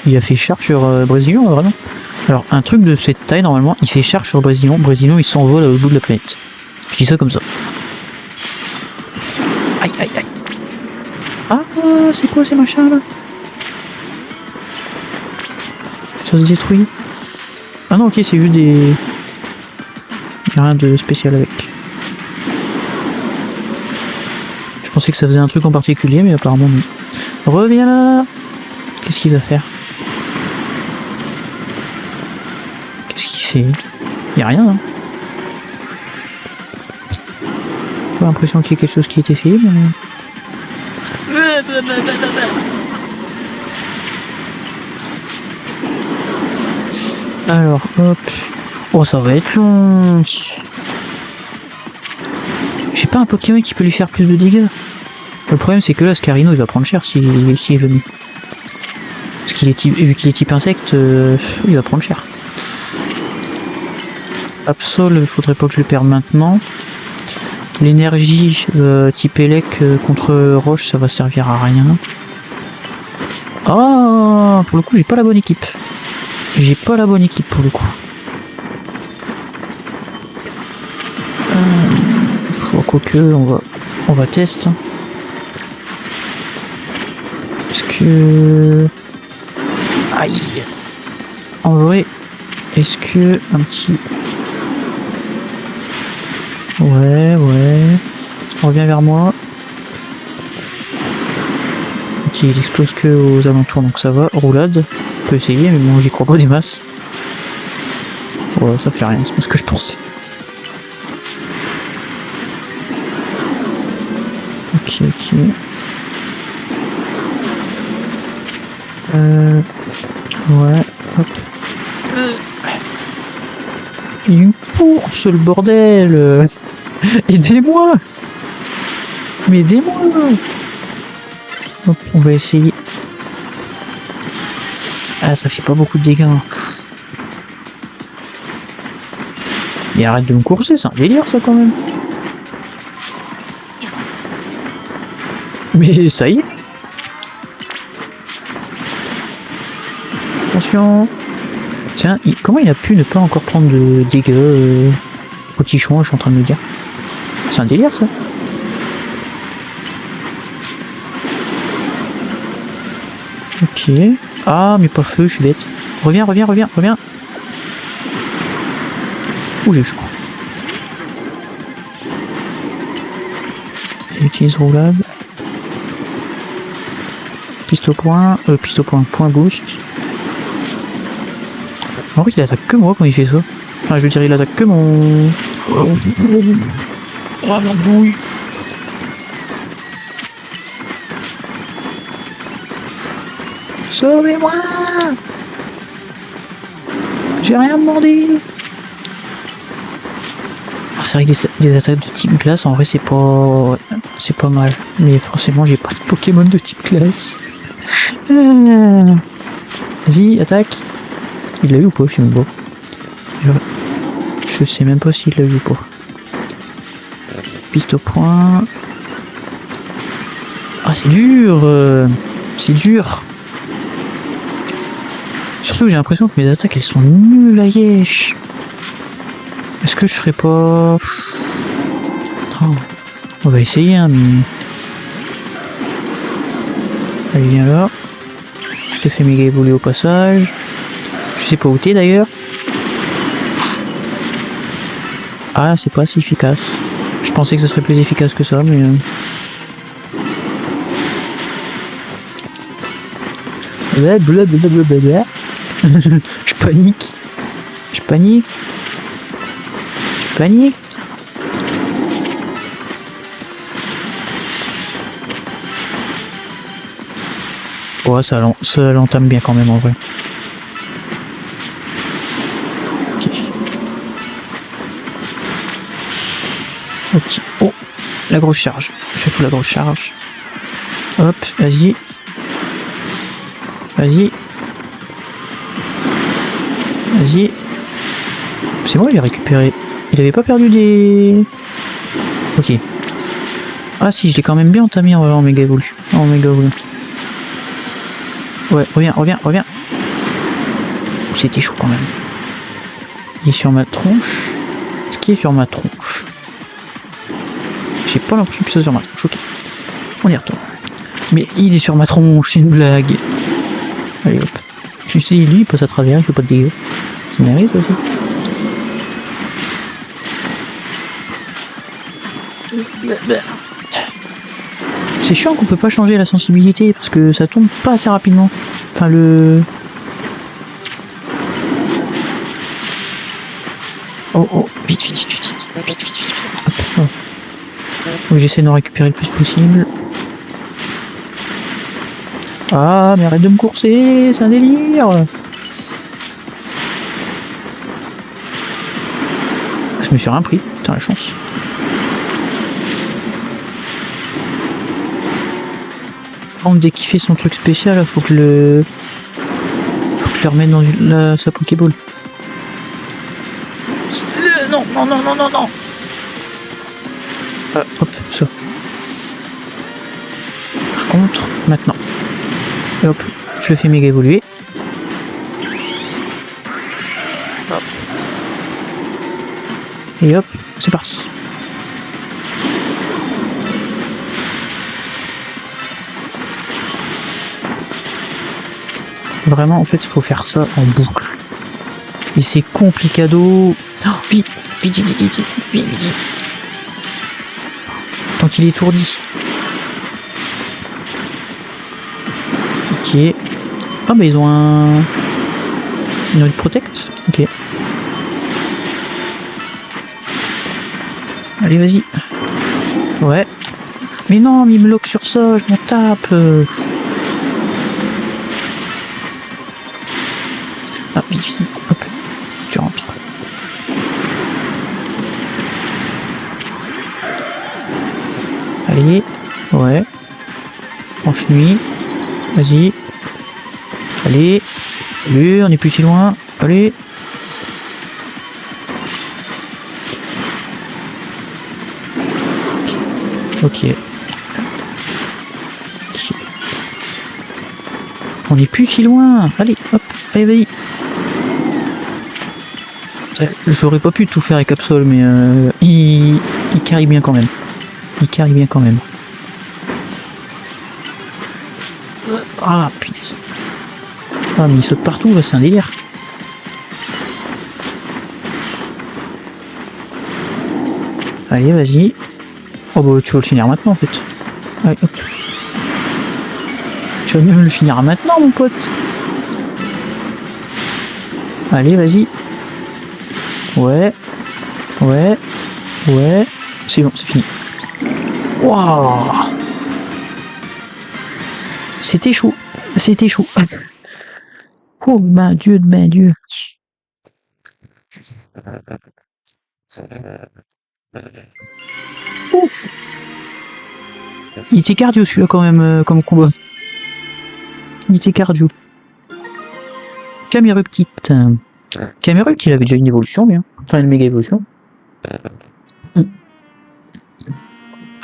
Il a fait charge sur Brésilien, vraiment. Alors, un truc de cette taille, normalement, il fait charge sur Brésilien. Brésilien, il s'envole au bout de la planète. Je dis ça comme ça. Aïe, aïe, aïe. Ah, c'est quoi ces machins là? Ça se détruit. Ah non, ok, c'est juste des... Y'a rien de spécial avec. Je pensais que ça faisait un truc en particulier, mais apparemment non. Reviens là. Qu'est-ce qu'il va faire? Qu'est-ce qu'il fait? Y'a rien, hein. J'ai pas l'impression qu'il y ait quelque chose qui a été fait, mais... Alors, hop. Oh, ça va être long. J'ai pas un Pokémon qui peut lui faire plus de dégâts. Le problème, c'est que là, Scarino, il va prendre cher s'il est venu. Parce qu'il est type, vu qu'il est type insecte, il va prendre cher. Absol, il faudrait pas que je le perde maintenant. L'énergie type élec contre roche, ça va servir à rien. Ah, pour le coup, j'ai pas la bonne équipe. J'ai pas la bonne équipe pour le coup. Quoique, on va tester. Hein. Est-ce que... Aïe. En vrai, est-ce que un petit... Ouais. Reviens vers moi. Ok, il explose que aux alentours, donc ça va. Roulade. On peut essayer, mais bon, j'y crois pas des masses. Ouais, ça fait rien, c'est pas ce que je pensais. Ok. Ouais, hop. Il me course le bordel. Aidez-moi. Mais aidez-moi. Hop, on va essayer. Ah, ça fait pas beaucoup de dégâts. Mais arrête de me courser, c'est un délire ça quand même. Mais ça y est. Attention. Tiens, comment il a pu ne pas encore prendre de dégâts petit chouin, je suis en train de me dire. C'est un délire ça. Ok. Ah, mais pas feu, je suis bête. Reviens. Ouh, j'ai chaud. Utilise roulade. Piste au point, point boost. En vrai, il attaque que moi quand il fait ça. Enfin, je veux dire, il attaque que mon... Oh la bouille. Sauvez-moi! J'ai rien demandé! Ah, c'est vrai que des attaques de type glace, en vrai, c'est pas mal. Mais forcément, j'ai pas de Pokémon de type glace. Vas-y, attaque! Il l'a eu ou pas? Je sais même pas. Je sais même pas s'il l'a eu ou pas. Piste au point. Ah, c'est dur! C'est dur! Surtout que j'ai l'impression que mes attaques elles sont nulles à yesh. Est-ce que je ferais pas... Oh. On va essayer hein, mais... Allez, viens là. Je te fais méga évoluer au passage. Je sais pas où t'es d'ailleurs. Ah, c'est pas assez efficace. Je pensais que ce serait plus efficace que ça, mais... Blablabla. Je panique. Ouais, ça l'entame bien quand même en vrai. Ok. Oh, la grosse charge. Je fous la grosse charge. Hop, vas-y. C'est moi, il a récupéré. Il avait pas perdu des... Ok. Ah si, je l'ai quand même bien entamé en méga évolu. Ouais, reviens. C'était chaud quand même. Il est sur ma tronche. Ce qui est sur ma tronche. J'ai pas l'impression que c'est sur ma tronche. Ok. On y retourne. Mais il est sur ma tronche, c'est une blague. Allez hop. Tu sais, lui il passe à travers, il fait pas de dégâts. C'est une dinguerie ça aussi. C'est chiant qu'on peut pas changer la sensibilité parce que ça tombe pas assez rapidement. Enfin le... Oh, vite. Hop. Donc, j'essaie d'en récupérer le plus possible. Ah, mais arrête de me courser, c'est un délire. Je me suis rien pris, putain la chance. Dès qu'il fait son truc spécial, faut que je le remette dans sa Pokéball. Non. Hop, ça. Par contre, maintenant. Et hop, je le fais méga évoluer. Hop. Et hop, c'est parti. Vraiment, en fait, il faut faire ça en boucle. Et c'est complicado. Oh, vite, vite, vite, vite, vite, vite, vite. Tant qu'il est étourdi. Ok. Ah bah ils ont un... Une protect. Ok. Allez, vas-y. Ouais. Mais non, mais il me lock sur ça, je m'en tape. Ah, vite, vite. Hop. Tu rentres. Allez. Ouais. Franche nuit. Vas-y. Allez. Allez, on est plus si loin. Allez. Ok. On est plus si loin. Allez, hop. Allez, vas-y. J'aurais pas pu tout faire avec Absol, mais il carry bien quand même. Il carry bien quand même. Ah, punaise. Ah, mais il saute partout, là, c'est un délire. Allez, vas-y. Oh, bah, tu vas le finir maintenant, en fait. Allez, hop. Tu vas même le finir maintenant, mon pote. Allez, vas-y. Ouais. Ouais. Ouais. C'est bon, c'est fini. Waouh. C'était chaud. C'était chaud. Oh, ben Dieu de ben Dieu. Ouf. Il était cardio celui-là quand même comme combat. Il était cardio. Camerupt. Camerupt, il avait déjà une évolution, bien. Enfin, une méga évolution.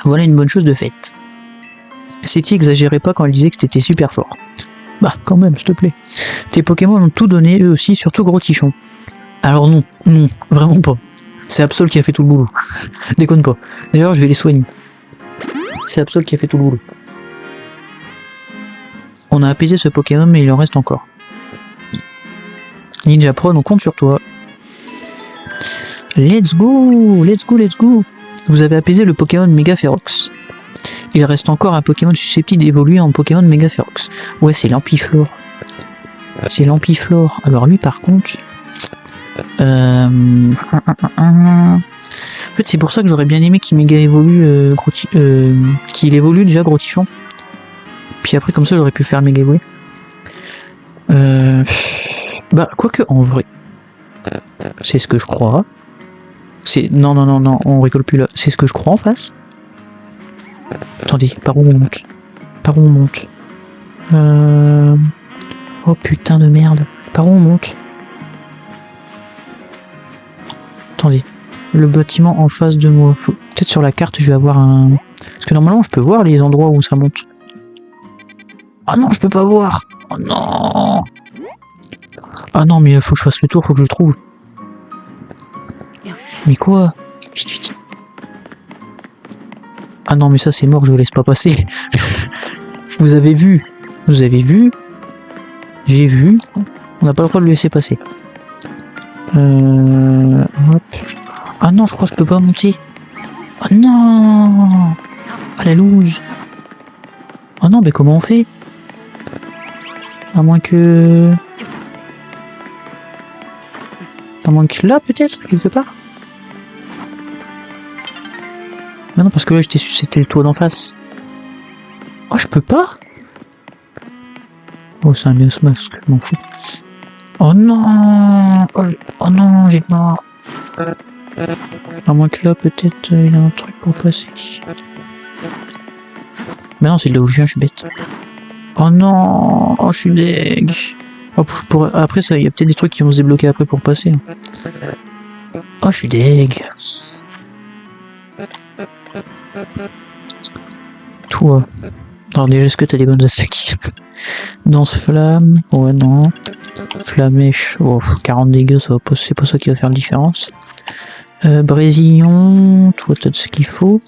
Voilà une bonne chose de faite. City exagérait pas quand elle disait que t'étais super fort. Bah, quand même, s'il te plaît. Tes Pokémon ont tout donné, eux aussi, surtout Gros Tichon. Alors non, non, vraiment pas. C'est Absol qui a fait tout le boulot. Déconne pas. D'ailleurs, je vais les soigner. C'est Absol qui a fait tout le boulot. On a apaisé ce Pokémon, mais il en reste encore. Ninja Prod, on compte sur toi. Let's go, let's go, let's go. Vous avez apaisé le Pokémon Mega Ferox. Il reste encore un Pokémon susceptible d'évoluer en Pokémon Mega Ferox. Ouais, c'est l'Ampiflore. C'est l'Ampiflore. Alors lui, par contre... En fait, c'est pour ça que j'aurais bien aimé qu'il méga évolue, qu'il évolue déjà Gros Tichon. Puis après, comme ça, j'aurais pu faire méga évoluer. Bah, quoique, en vrai, c'est ce que je crois. C'est... Non, non, non, non, on rigole plus là. C'est ce que je crois en face. Attendez, par où on monte? Par où on monte? Oh putain de merde. Par où on monte? Attendez. Le bâtiment en face de moi. Peut-être sur la carte, je vais avoir un... Parce que normalement, je peux voir les endroits où ça monte. Ah non, je peux pas voir. Oh non. Ah non, mais il faut que je fasse le tour, faut que je le trouve. Mais quoi? Vite, vite. Ah non, mais ça c'est mort, je vous laisse pas passer. Vous avez vu? Vous avez vu? J'ai vu. On n'a pas le droit de le laisser passer. Hop. Ah non, je crois que je peux pas monter. Oh non. Ah la loose. Oh non, mais comment on fait? À moins que... À moins que là, peut-être, quelque part. Mais non, parce que là, c'était le toit d'en face. Oh, je peux pas? Oh, c'est un bien ce masque, je m'en fous. Oh non! Oh non, j'ai mort. À moins que là, peut-être, il y a un truc pour passer. Mais non, c'est de là où je viens, je suis bête. Oh non! Oh, je suis deg. Oh, après, ça, il y a peut-être des trucs qui vont se débloquer après pour passer. Oh, je suis deg. Toi. Alors déjà, est-ce que t'as des bonnes attaques? Danse flamme, ouais non. Flamèche, oh, 40 dégâts, c'est pas ça qui va faire la différence. Brésillon, toi t'as de ce qu'il faut.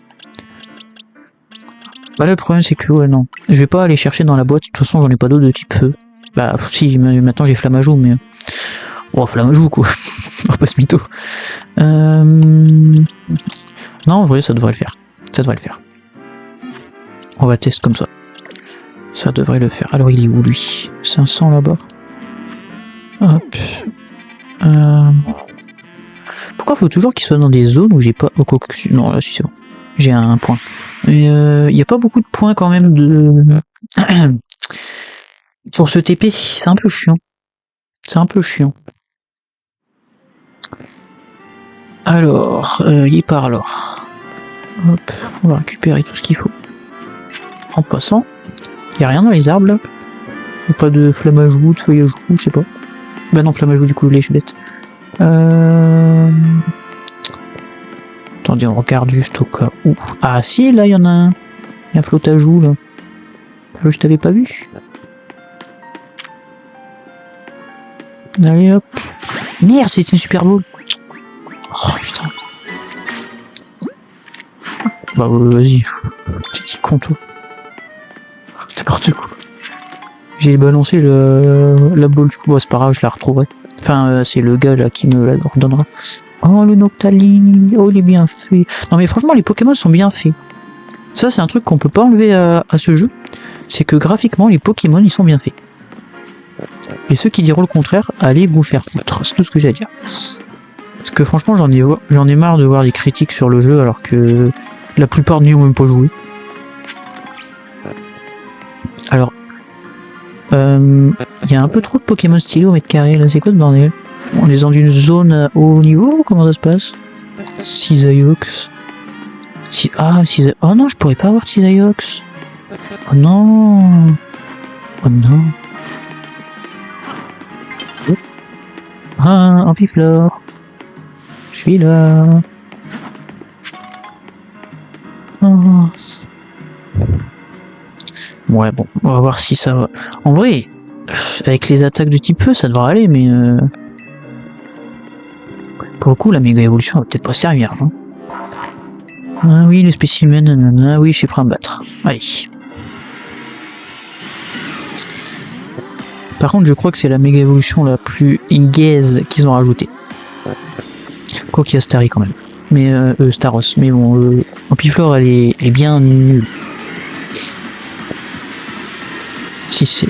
Bah là le problème c'est que ouais non. Je vais pas aller chercher dans la boîte, de toute façon j'en ai pas d'autres de type feu. Bah si, maintenant j'ai flamme à joue, mais... Oh, flamme à joue, quoi. On va pas se mytho. Non, en vrai, ça devrait le faire. Ça devrait le faire. On va tester comme ça. Ça devrait le faire. Alors, il est où, lui? 500 là-bas. Hop. Pourquoi faut toujours qu'il soit dans des zones où j'ai pas... Oh, non, là, si c'est bon. J'ai un point. Mais il n'y a pas beaucoup de points quand même de... Pour ce TP, c'est un peu chiant. C'est un peu chiant. Alors, il est par là. Hop, on va récupérer tout ce qu'il faut. En passant, il n'y a rien dans les arbres là. Il n'y a pas de flamme à joue, de feuillage roux, je sais pas. Bah non, flamme à joue du coup, les bête. Attendez, on regarde juste au cas où. Ah si, là il y en a un. Il y a un flotte à joue là. Je t'avais pas vu. Allez hop. Merde, c'était une Super Bowl. Oh putain. Bah vas-y. T'es qui con toi. N'importe quoi. J'ai balancé la balle du coup, bah, c'est pas grave, je la retrouverai. Enfin, c'est le gars là qui me la redonnera. Oh le Noctali, oh il est bien fait. Non mais franchement les Pokémon sont bien faits. Ça c'est un truc qu'on peut pas enlever à ce jeu. C'est que graphiquement les Pokémon ils sont bien faits. Et ceux qui diront le contraire, allez vous faire foutre, c'est tout ce que j'ai à dire. Parce que franchement j'en ai marre de voir des critiques sur le jeu alors que la plupart n'y ont même pas joué. Alors, il y a un peu trop de Pokémon stylés au mètre carré là, c'est quoi ce bordel? On est dans une zone à haut niveau ou comment ça se passe? Cisaiox. Oh non, je pourrais pas avoir Cisaiox. Oh non. Oh non. Ah, Ampiflore. Je suis là. Oh. Ouais, bon, on va voir si ça va. En vrai, avec les attaques de type feu, ça devrait aller, mais... Pour le coup, la méga évolution va peut-être pas servir. Hein. Ah oui, le spécimen, nanana, oui, je suis prêt à me battre. Allez. Par contre, je crois que c'est la méga évolution la plus gaze qu'ils ont rajoutée. Quoi qu'il y a Starry quand même. Mais, Staros. Mais bon, Ampiflore, elle est bien nulle. Si c'est...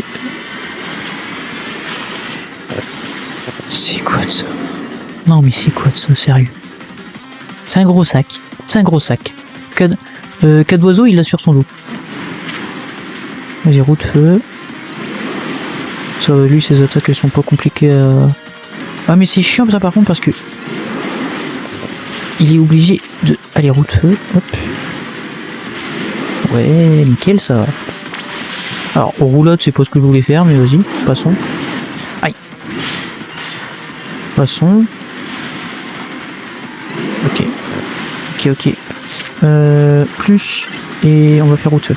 C'est quoi de ça? Non mais c'est quoi de ça, sérieux? C'est un gros sac. C'est un gros sac. Cas d'oiseau, il l'a sur son dos. Vas-y, roue de feu. Ça, lui, ses attaques, elles sont pas compliquées à... Ah mais c'est chiant ça par contre parce que... Il est obligé de... Allez, roue de feu. Hop. Ouais, nickel ça. Alors, roulotte, c'est pas ce que je voulais faire, mais vas-y, passons. Aïe. Passons. Ok. Ok. Plus. Et on va faire route feu.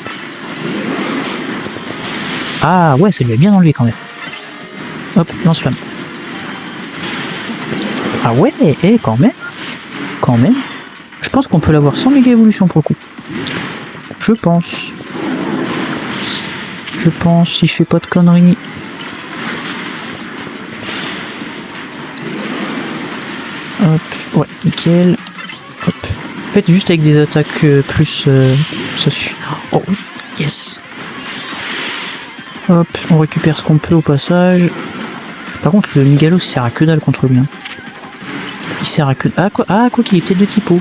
Ah ouais, ça lui a bien enlevé quand même. Hop, lance-flamme. Ah ouais, quand même. Quand même. Je pense qu'on peut l'avoir sans méga évolution pour le coup. Je pense, si je fais pas de conneries. Hop, ouais, nickel. Hop. En fait, juste avec des attaques plus... ça suffit. Oh, yes. Hop, on récupère ce qu'on peut au passage. Par contre, le Migalo sert à que dalle contre lui. Hein. Il sert à que... Ah, quoi qu'il est peut-être de typo.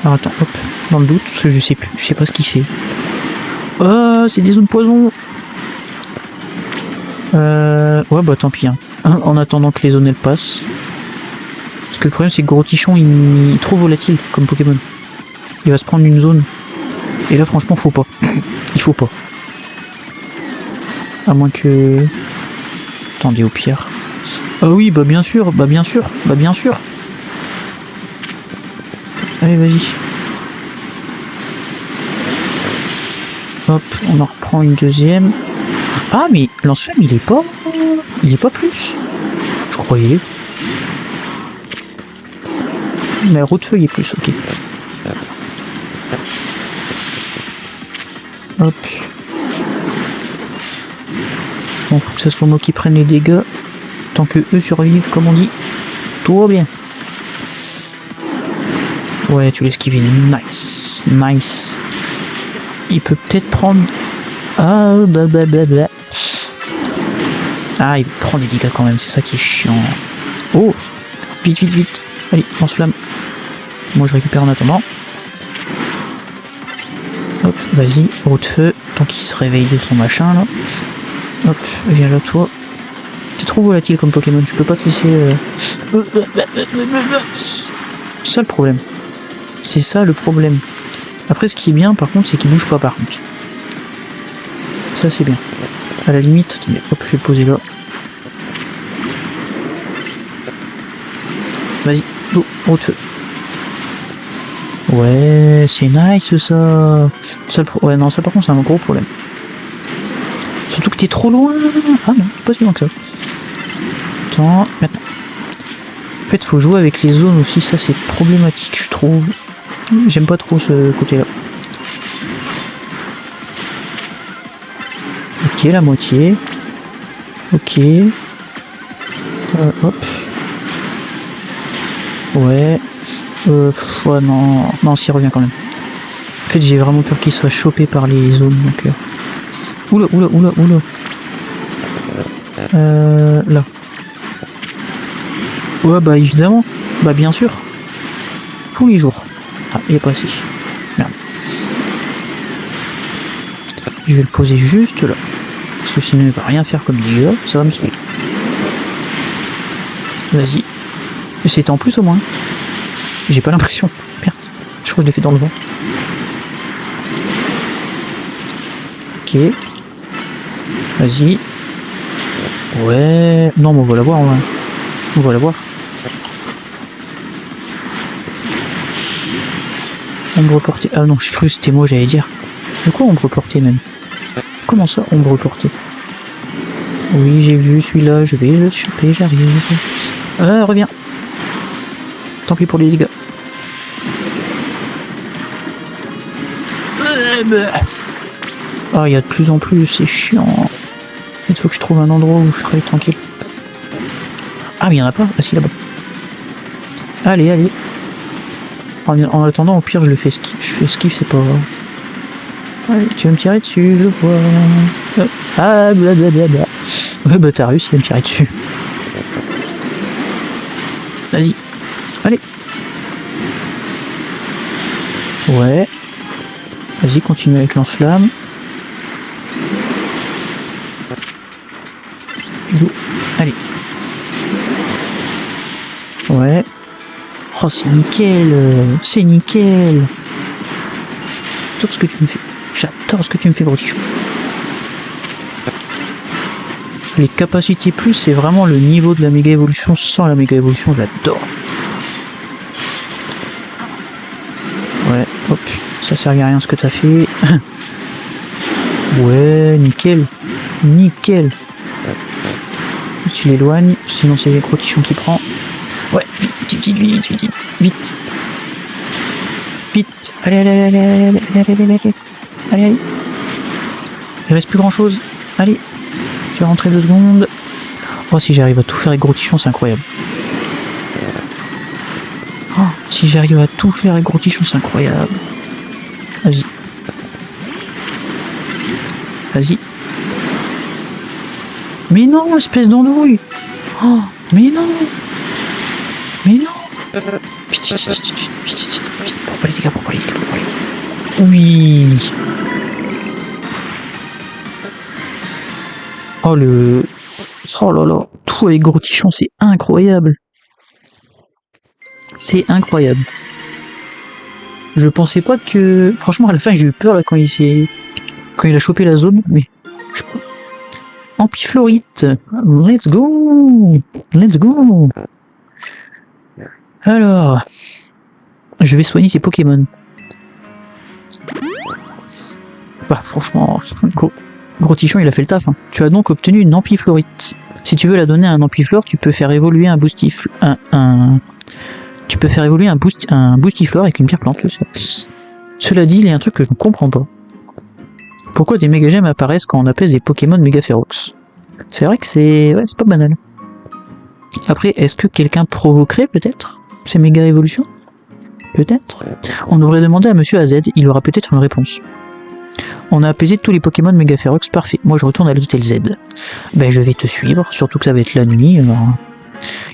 Alors attends, hop, dans le doute, parce que je sais plus, je sais pas ce qu'il fait. Oh, c'est des zones poison. Ouais, bah tant pis. Hein. En attendant que les zones elles passent. Parce que le problème c'est que Gros Tichon il est trop volatile comme Pokémon. Il va se prendre une zone. Et là franchement faut pas. Il faut pas. À moins que... Attendez au pire. Ah oui, bah bien sûr. Allez, vas-y. Hop, on en reprend une deuxième. Ah, mais lance-flamme, il est pas plus. Je croyais. Mais roue de feu, il est plus, ok. Hop. m'en fous que ça soit moi qui prenne les dégâts. Tant que eux survivent, comme on dit, tout va bien. Ouais, tu l'esquives, nice, nice. Il peut peut-être prendre... Ah, blablabla. Ah, il prend des dégâts quand même, c'est ça qui est chiant. Oh, vite, vite, vite. Allez, lance-flamme. Moi, je récupère en attendant. Hop, vas-y, roue de feu, tant qu'il se réveille de son machin, là. Hop, viens là, toi. T'es trop volatile comme Pokémon, tu peux pas te laisser... C'est ça le problème. C'est ça le problème. Après, ce qui est bien, par contre, c'est qu'il bouge pas, par contre. Ça, c'est bien. À la limite, attendez, hop, je vais le poser là. Vas-y, go, roue de feu. Ouais, c'est nice, ça. Ouais, non, ça, par contre, c'est un gros problème. Surtout que t'es trop loin. Ah non, pas si loin que ça. Attends, maintenant. En fait, faut jouer avec les zones aussi, ça c'est problématique, je trouve. J'aime pas trop ce côté-là. Ok, la moitié. Ok. Hop. Ouais. Ouais, non. Non, s'il revient quand même. En fait, j'ai vraiment peur qu'il soit chopé par les zones, donc... Oula, oula, oula, oula. Là. Ouais, bah évidemment. Bah bien sûr. Tous les jours. Ah, il est passé. Merde. Je vais le poser juste là. Parce que sinon il va rien faire comme dégâts. Ça va me suivre. Vas-y. C'était en plus au moins. J'ai pas l'impression. Merde. Je crois que je l'ai fait dans le vent. Ok. Vas-y. Ouais. Non, mais on va l'avoir, ouais. On va l'avoir. Ombre portée. Ah non, j'ai cru que c'était moi, j'allais dire. De quoi ombre portée même? Comment ça, ombre portée? Oui, j'ai vu celui-là, je vais le choper, j'arrive. Reviens. Tant pis pour les dégâts. Ah, il y a de plus en plus, c'est chiant. Il faut que je trouve un endroit où je serai tranquille. Ah, mais il n'y en a pas. Ah, si, là-bas. Allez, allez. En attendant, au pire, je le fais esquive. Je fais esquive, c'est pas grave. Allez, tu vas me tirer dessus, je vois. Ah, blablabla. Ouais, bah, t'as réussi à me tirer dessus. Vas-y. Allez. Ouais. Vas-y, continue avec lance-flamme. Allez. Ouais. Oh, c'est nickel. C'est nickel. J'adore ce que tu me fais. J'adore ce que tu me fais, Brotichou. Les capacités plus, c'est vraiment le niveau de la méga évolution. Sans la méga évolution, j'adore. Ouais, hop. Ça sert à rien ce que t'as fait. Ouais, nickel. Nickel. Tu l'éloignes, sinon c'est les Brotichons qui prend. Ouais, vite. Vite. Allez. Il reste plus grand chose. Allez. Tu vas rentrer 2 secondes. Oh, si j'arrive à tout faire avec Brotichon, c'est incroyable. Oh, si j'arrive à tout faire avec Brotichon, c'est incroyable. Vas-y. Vas-y. Mais non, espèce d'andouille. Oh, mais non. Mais non. Vite. Pour pas les dégâts. Oui. Oh là là. Tout avec Brotichon, c'est incroyable. C'est incroyable. Je pensais pas que... Franchement, à la fin, j'ai eu peur là quand il a chopé la zone, mais... Ampiflorite. Let's go. Alors... Je vais soigner ces Pokémon. Bah, franchement... Brotichon, il a fait le taf. Hein. Tu as donc obtenu une Ampiflorite. Si tu veux la donner à un Ampiflore, tu peux faire évoluer un Boostiflore... Tu peux faire évoluer un Boostiflore avec une pierre plante. Cela dit, il y a un truc que je ne comprends pas. Pourquoi des méga gemmes apparaissent quand on apaise des Pokémon méga férox? C'est vrai que c'est pas banal. Après, est-ce que quelqu'un provoquerait peut-être ces méga évolutions? Peut-être. On devrait demander à Monsieur AZ, il aura peut-être une réponse. On a apaisé tous les Pokémon Mega Ferox, parfait. Moi je retourne à l'hôtel Z. Ben je vais te suivre, surtout que ça va être la nuit. Alors...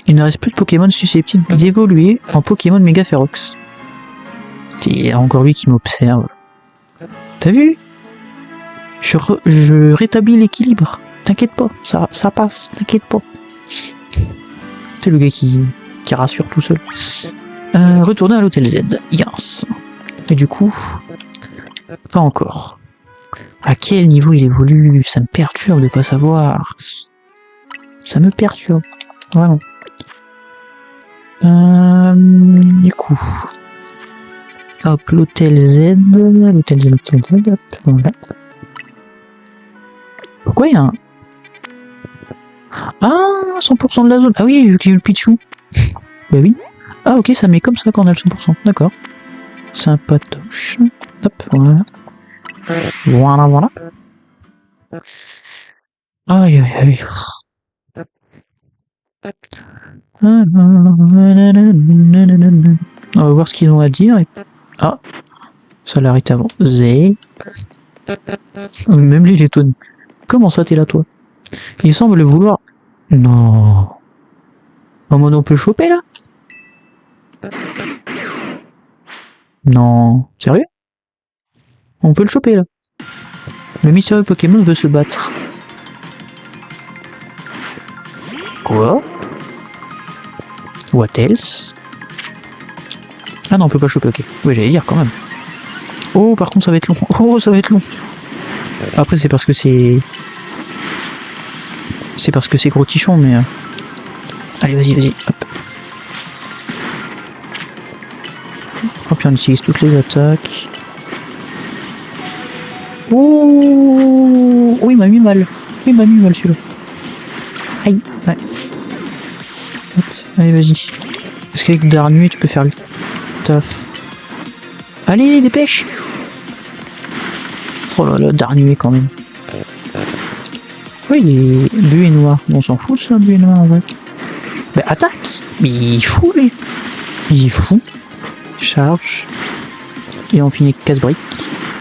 Il ne reste plus de Pokémon susceptibles d'évoluer en Pokémon Mega Ferox. C'est encore lui qui m'observe. T'as vu? Je rétablis l'équilibre. T'inquiète pas, ça passe, t'inquiète pas. C'est le gars qui rassure tout seul. Retourner à l'hôtel Z. Yes. Et du coup, pas encore. À quel niveau il évolue? Ça me perturbe de pas savoir. Ça me perturbe. Vraiment. Du coup. Hop, l'hôtel Z. L'hôtel Z, hop, voilà. Pourquoi il y a un... Ah, 100% de la zone. Ah oui, vu qu'il y a eu le Pichou. Bah oui. Ah ok, ça met comme ça quand on a le 100%. D'accord. Sympatoche. Hop, voilà. Voilà. Aïe aïe aïe. On va voir ce qu'ils ont à dire. Ah, ça l'arrête avant. Z. Même lui, il est étonné. Comment ça, t'es là, toi? Il semble le vouloir. Non. En mode, on peut le choper, là? Non. Sérieux? On peut le choper, là. Le mystérieux Pokémon veut se battre. Quoi? What else? Ah non, on peut pas choper, ok. Ouais, j'allais dire, quand même. Oh, par contre, ça va être long. Oh, ça va être long. Après, c'est parce que c'est... C'est parce que c'est gros tichon, mais... Allez, vas-y. Hop. Hop, puis on utilise toutes les attaques. Oh, il m'a mis mal. Celui-là. Aïe, ouais. Hop, allez, vas-y. Est-ce qu'avec Darnué, tu peux faire le taf? Allez, dépêche! Oh là là, Darnué quand même. Oui, il est bleu et noir. On s'en fout ça, bleu et noir en vrai. Bah attaque! Mais il est fou lui! Il est fou. Charge. Et on finit avec casse-brique. De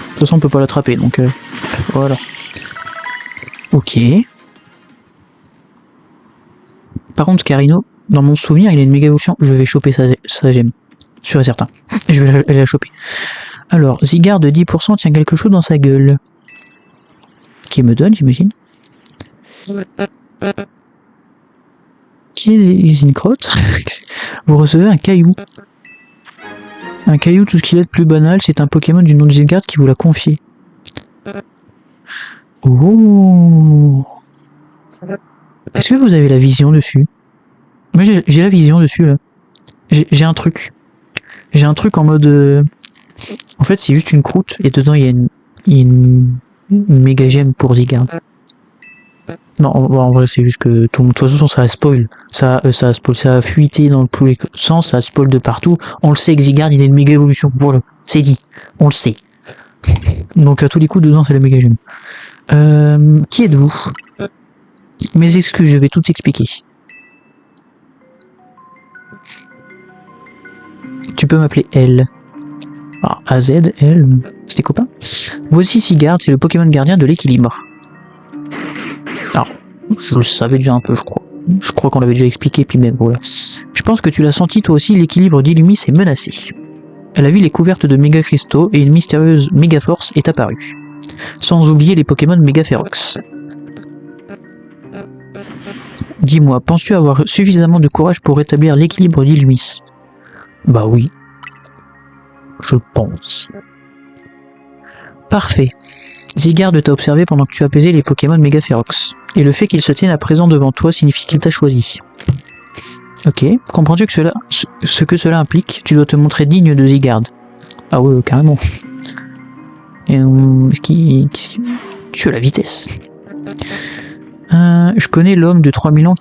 toute façon on peut pas l'attraper donc voilà. Ok. Par contre Carino, dans mon souvenir il a une méga évolution. Je vais choper sa gemme. Sûr et certain. Je vais aller la choper. Alors, Zygarde de 10% tient quelque chose dans sa gueule. Qui me donne, j'imagine. Qui est Zincrotte? Vous recevez un caillou. Un caillou, tout ce qu'il est de plus banal, c'est un Pokémon du nom de Zygarde qui vous l'a confié. Oh. Est-ce que vous avez la vision dessus? Moi j'ai la vision dessus là. J'ai un truc. J'ai un truc en mode... En fait c'est juste une croûte et dedans il y a une méga gemme pour Zygarde. Non, en vrai c'est juste que de toute façon ça spoil. Ça a fuité dans tous les sens, ça spoil de partout. On le sait que Zygarde il a une méga évolution. Voilà, c'est dit. On le sait. Donc à tous les coups dedans c'est la méga gemme. Qui êtes-vous? Mes excuses, je vais tout expliquer. Tu peux m'appeler L. Ah, AZ, L, c'est tes copains. Voici Zygarde, c'est le Pokémon gardien de l'équilibre. Alors, je le savais déjà un peu, je crois. Je crois qu'on l'avait déjà expliqué, puis même, voilà. Je pense que tu l'as senti toi aussi, l'équilibre d'Illumis est menacé. La ville est couverte de méga cristaux et une mystérieuse méga force est apparue. Sans oublier les Pokémon méga Ferox. Dis-moi, penses-tu avoir suffisamment de courage pour rétablir l'équilibre d'Illumis? Bah oui. Je pense. Parfait. Zygarde t'a observé pendant que tu apaisais les Pokémon méga Ferox. Et le fait qu'il se tienne à présent devant toi signifie qu'il t'a choisi. Ok. Comprends-tu que ce que cela implique? Tu dois te montrer digne de Zygarde. Ah ouais, carrément. Et tu as la vitesse. Je connais l'homme de 3000 ans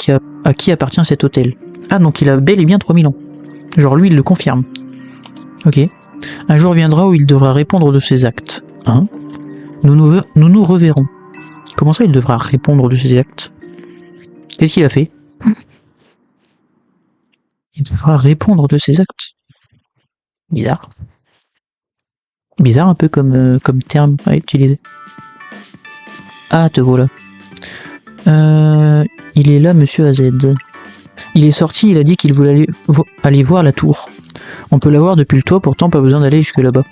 à qui appartient cet hôtel. Ah, donc il a bel et bien 3000 ans. Genre lui, il le confirme. Ok. Un jour viendra où il devra répondre de ses actes. Hein? Nous nous reverrons. Comment ça, il devra répondre de ses actes? Qu'est-ce qu'il a fait? Il devra répondre de ses actes. Bizarre. Bizarre un peu comme terme à utiliser. Ah, te voilà. Il est là, monsieur AZ. Il est sorti, il a dit qu'il voulait aller voir la tour. On peut la voir depuis le toit, pourtant pas besoin d'aller jusque là-bas.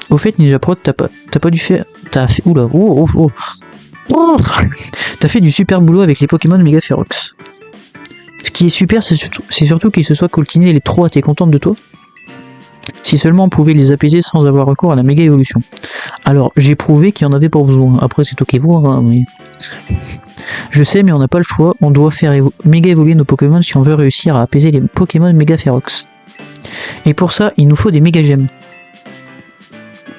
Au fait, Ninja Prod, t'as pas dû faire... T'as fait... Oula, T'as fait du super boulot avec les Pokémon Mega Ferox. Ce qui est super, c'est surtout qu'ils se soient coltinés les trois. T'es contente de toi? Si seulement on pouvait les apaiser sans avoir recours à la méga évolution. Alors, j'ai prouvé qu'il y en avait pas besoin. Après, c'est toi qui vois, hein, mais... Je sais, mais on n'a pas le choix. On doit faire méga évoluer nos Pokémon si on veut réussir à apaiser les Pokémon Mega Ferox. Et pour ça, il nous faut des méga gemmes.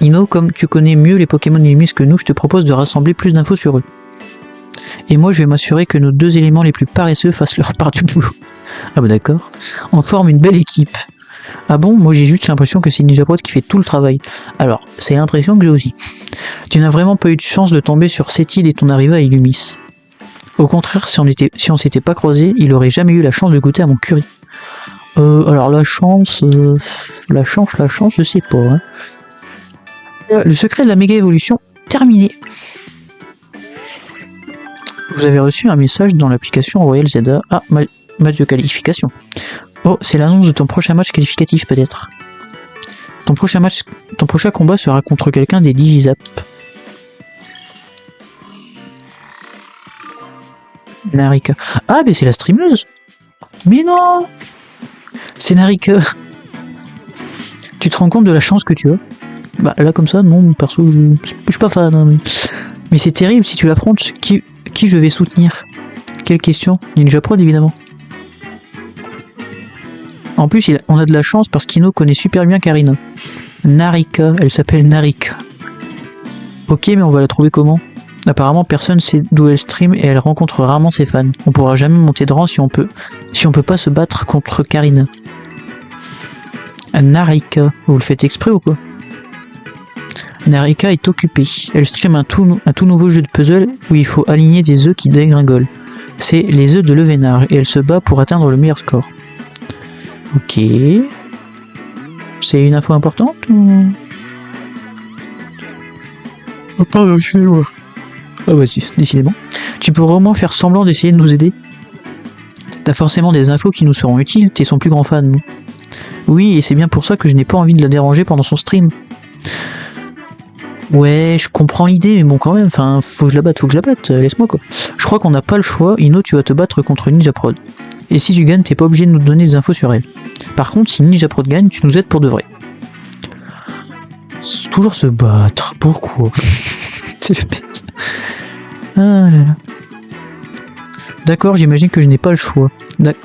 Ino, comme tu connais mieux les Pokémon Illumis que nous, je te propose de rassembler plus d'infos sur eux. Et moi, je vais m'assurer que nos deux éléments les plus paresseux fassent leur part du boulot. Ah bah d'accord. On forme une belle équipe. Ah bon, moi j'ai juste l'impression que c'est Ninja Prod qui fait tout le travail. Alors, c'est l'impression que j'ai aussi. Tu n'as vraiment pas eu de chance de tomber sur cette île et ton arrivée à Illumis. Au contraire, si on s'était pas croisés, il aurait jamais eu la chance de goûter à mon curry. Alors la chance, je sais pas. Hein. Le secret de la méga évolution, terminé. Vous avez reçu un message dans l'application Royal Zelda. Ah, match de qualification. Oh, c'est l'annonce de ton prochain match qualificatif peut-être. Ton prochain combat sera contre quelqu'un des Digizap. Narika. Ah, mais c'est la streameuse. Mais non, c'est Narika. Tu te rends compte de la chance que tu as? Bah là comme ça, non, perso, je suis pas fan. Hein, mais c'est terrible si tu l'affrontes. Qui je vais soutenir? Quelle question? Ninja Prod évidemment. En plus, on a de la chance parce qu'Ino connaît super bien Karina. Narika, elle s'appelle Narika. Ok, mais on va la trouver comment? Apparemment, personne sait d'où elle stream et elle rencontre rarement ses fans. On pourra jamais monter de rang si on peut pas se battre contre Karina. Narika, vous le faites exprès ou quoi? Narika est occupée. Elle stream un tout nouveau jeu de puzzle où il faut aligner des œufs qui dégringolent. C'est les œufs de Levénard et elle se bat pour atteindre le meilleur score. Ok. C'est une info importante ou... Oh, pardon, excusez-moi. Ah bah si, décidément. Tu peux vraiment faire semblant d'essayer de nous aider? T'as forcément des infos qui nous seront utiles, t'es son plus grand fan. Non? Oui, et c'est bien pour ça que je n'ai pas envie de la déranger pendant son stream. Ouais, je comprends l'idée, mais bon quand même, enfin, faut que je la batte, laisse-moi quoi. Je crois qu'on n'a pas le choix, Ino, tu vas te battre contre Ninja Prod. Et si tu gagnes, t'es pas obligé de nous donner des infos sur elle. Par contre, si Ninja Prod gagne, tu nous aides pour de vrai. Toujours se battre, pourquoi? C'est le mec. Ah là là. D'accord, j'imagine que je n'ai pas le choix.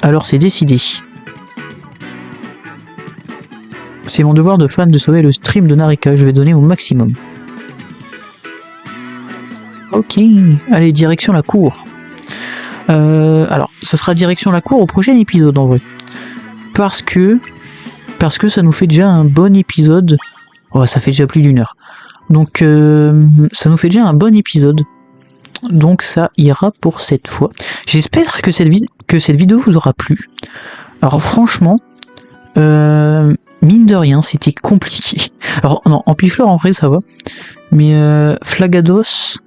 Alors c'est décidé. C'est mon devoir de fan de sauver le stream de Narika, je vais donner au maximum. Ok, allez, direction la cour. Alors, ça sera direction la cour au prochain épisode en vrai. Parce que ça nous fait déjà un bon épisode. Oh, ça fait déjà plus d'1 heure. Donc, ça nous fait déjà un bon épisode. Donc, ça ira pour cette fois. J'espère que cette vidéo vous aura plu. Alors, franchement, mine de rien, c'était compliqué. Alors, non, Ampiflore, en vrai, ça va. Mais Flagados,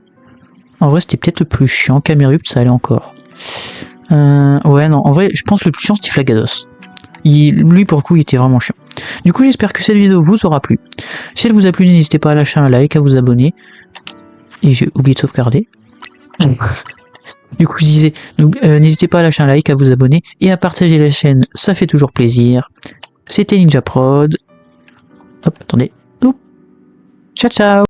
en vrai, c'était peut-être le plus chiant. Camerupt, ça allait encore. Ouais, non, en vrai, je pense que le plus chiant, c'était Flagados. Lui, pour le coup, il était vraiment chiant. Du coup, j'espère que cette vidéo vous aura plu. Si elle vous a plu, n'hésitez pas à lâcher un like, à vous abonner. Et j'ai oublié de sauvegarder. Du coup, je disais, n'hésitez pas à lâcher un like, à vous abonner et à partager la chaîne, ça fait toujours plaisir. C'était Ninja Prod. Hop, attendez. Oup. Ciao, ciao.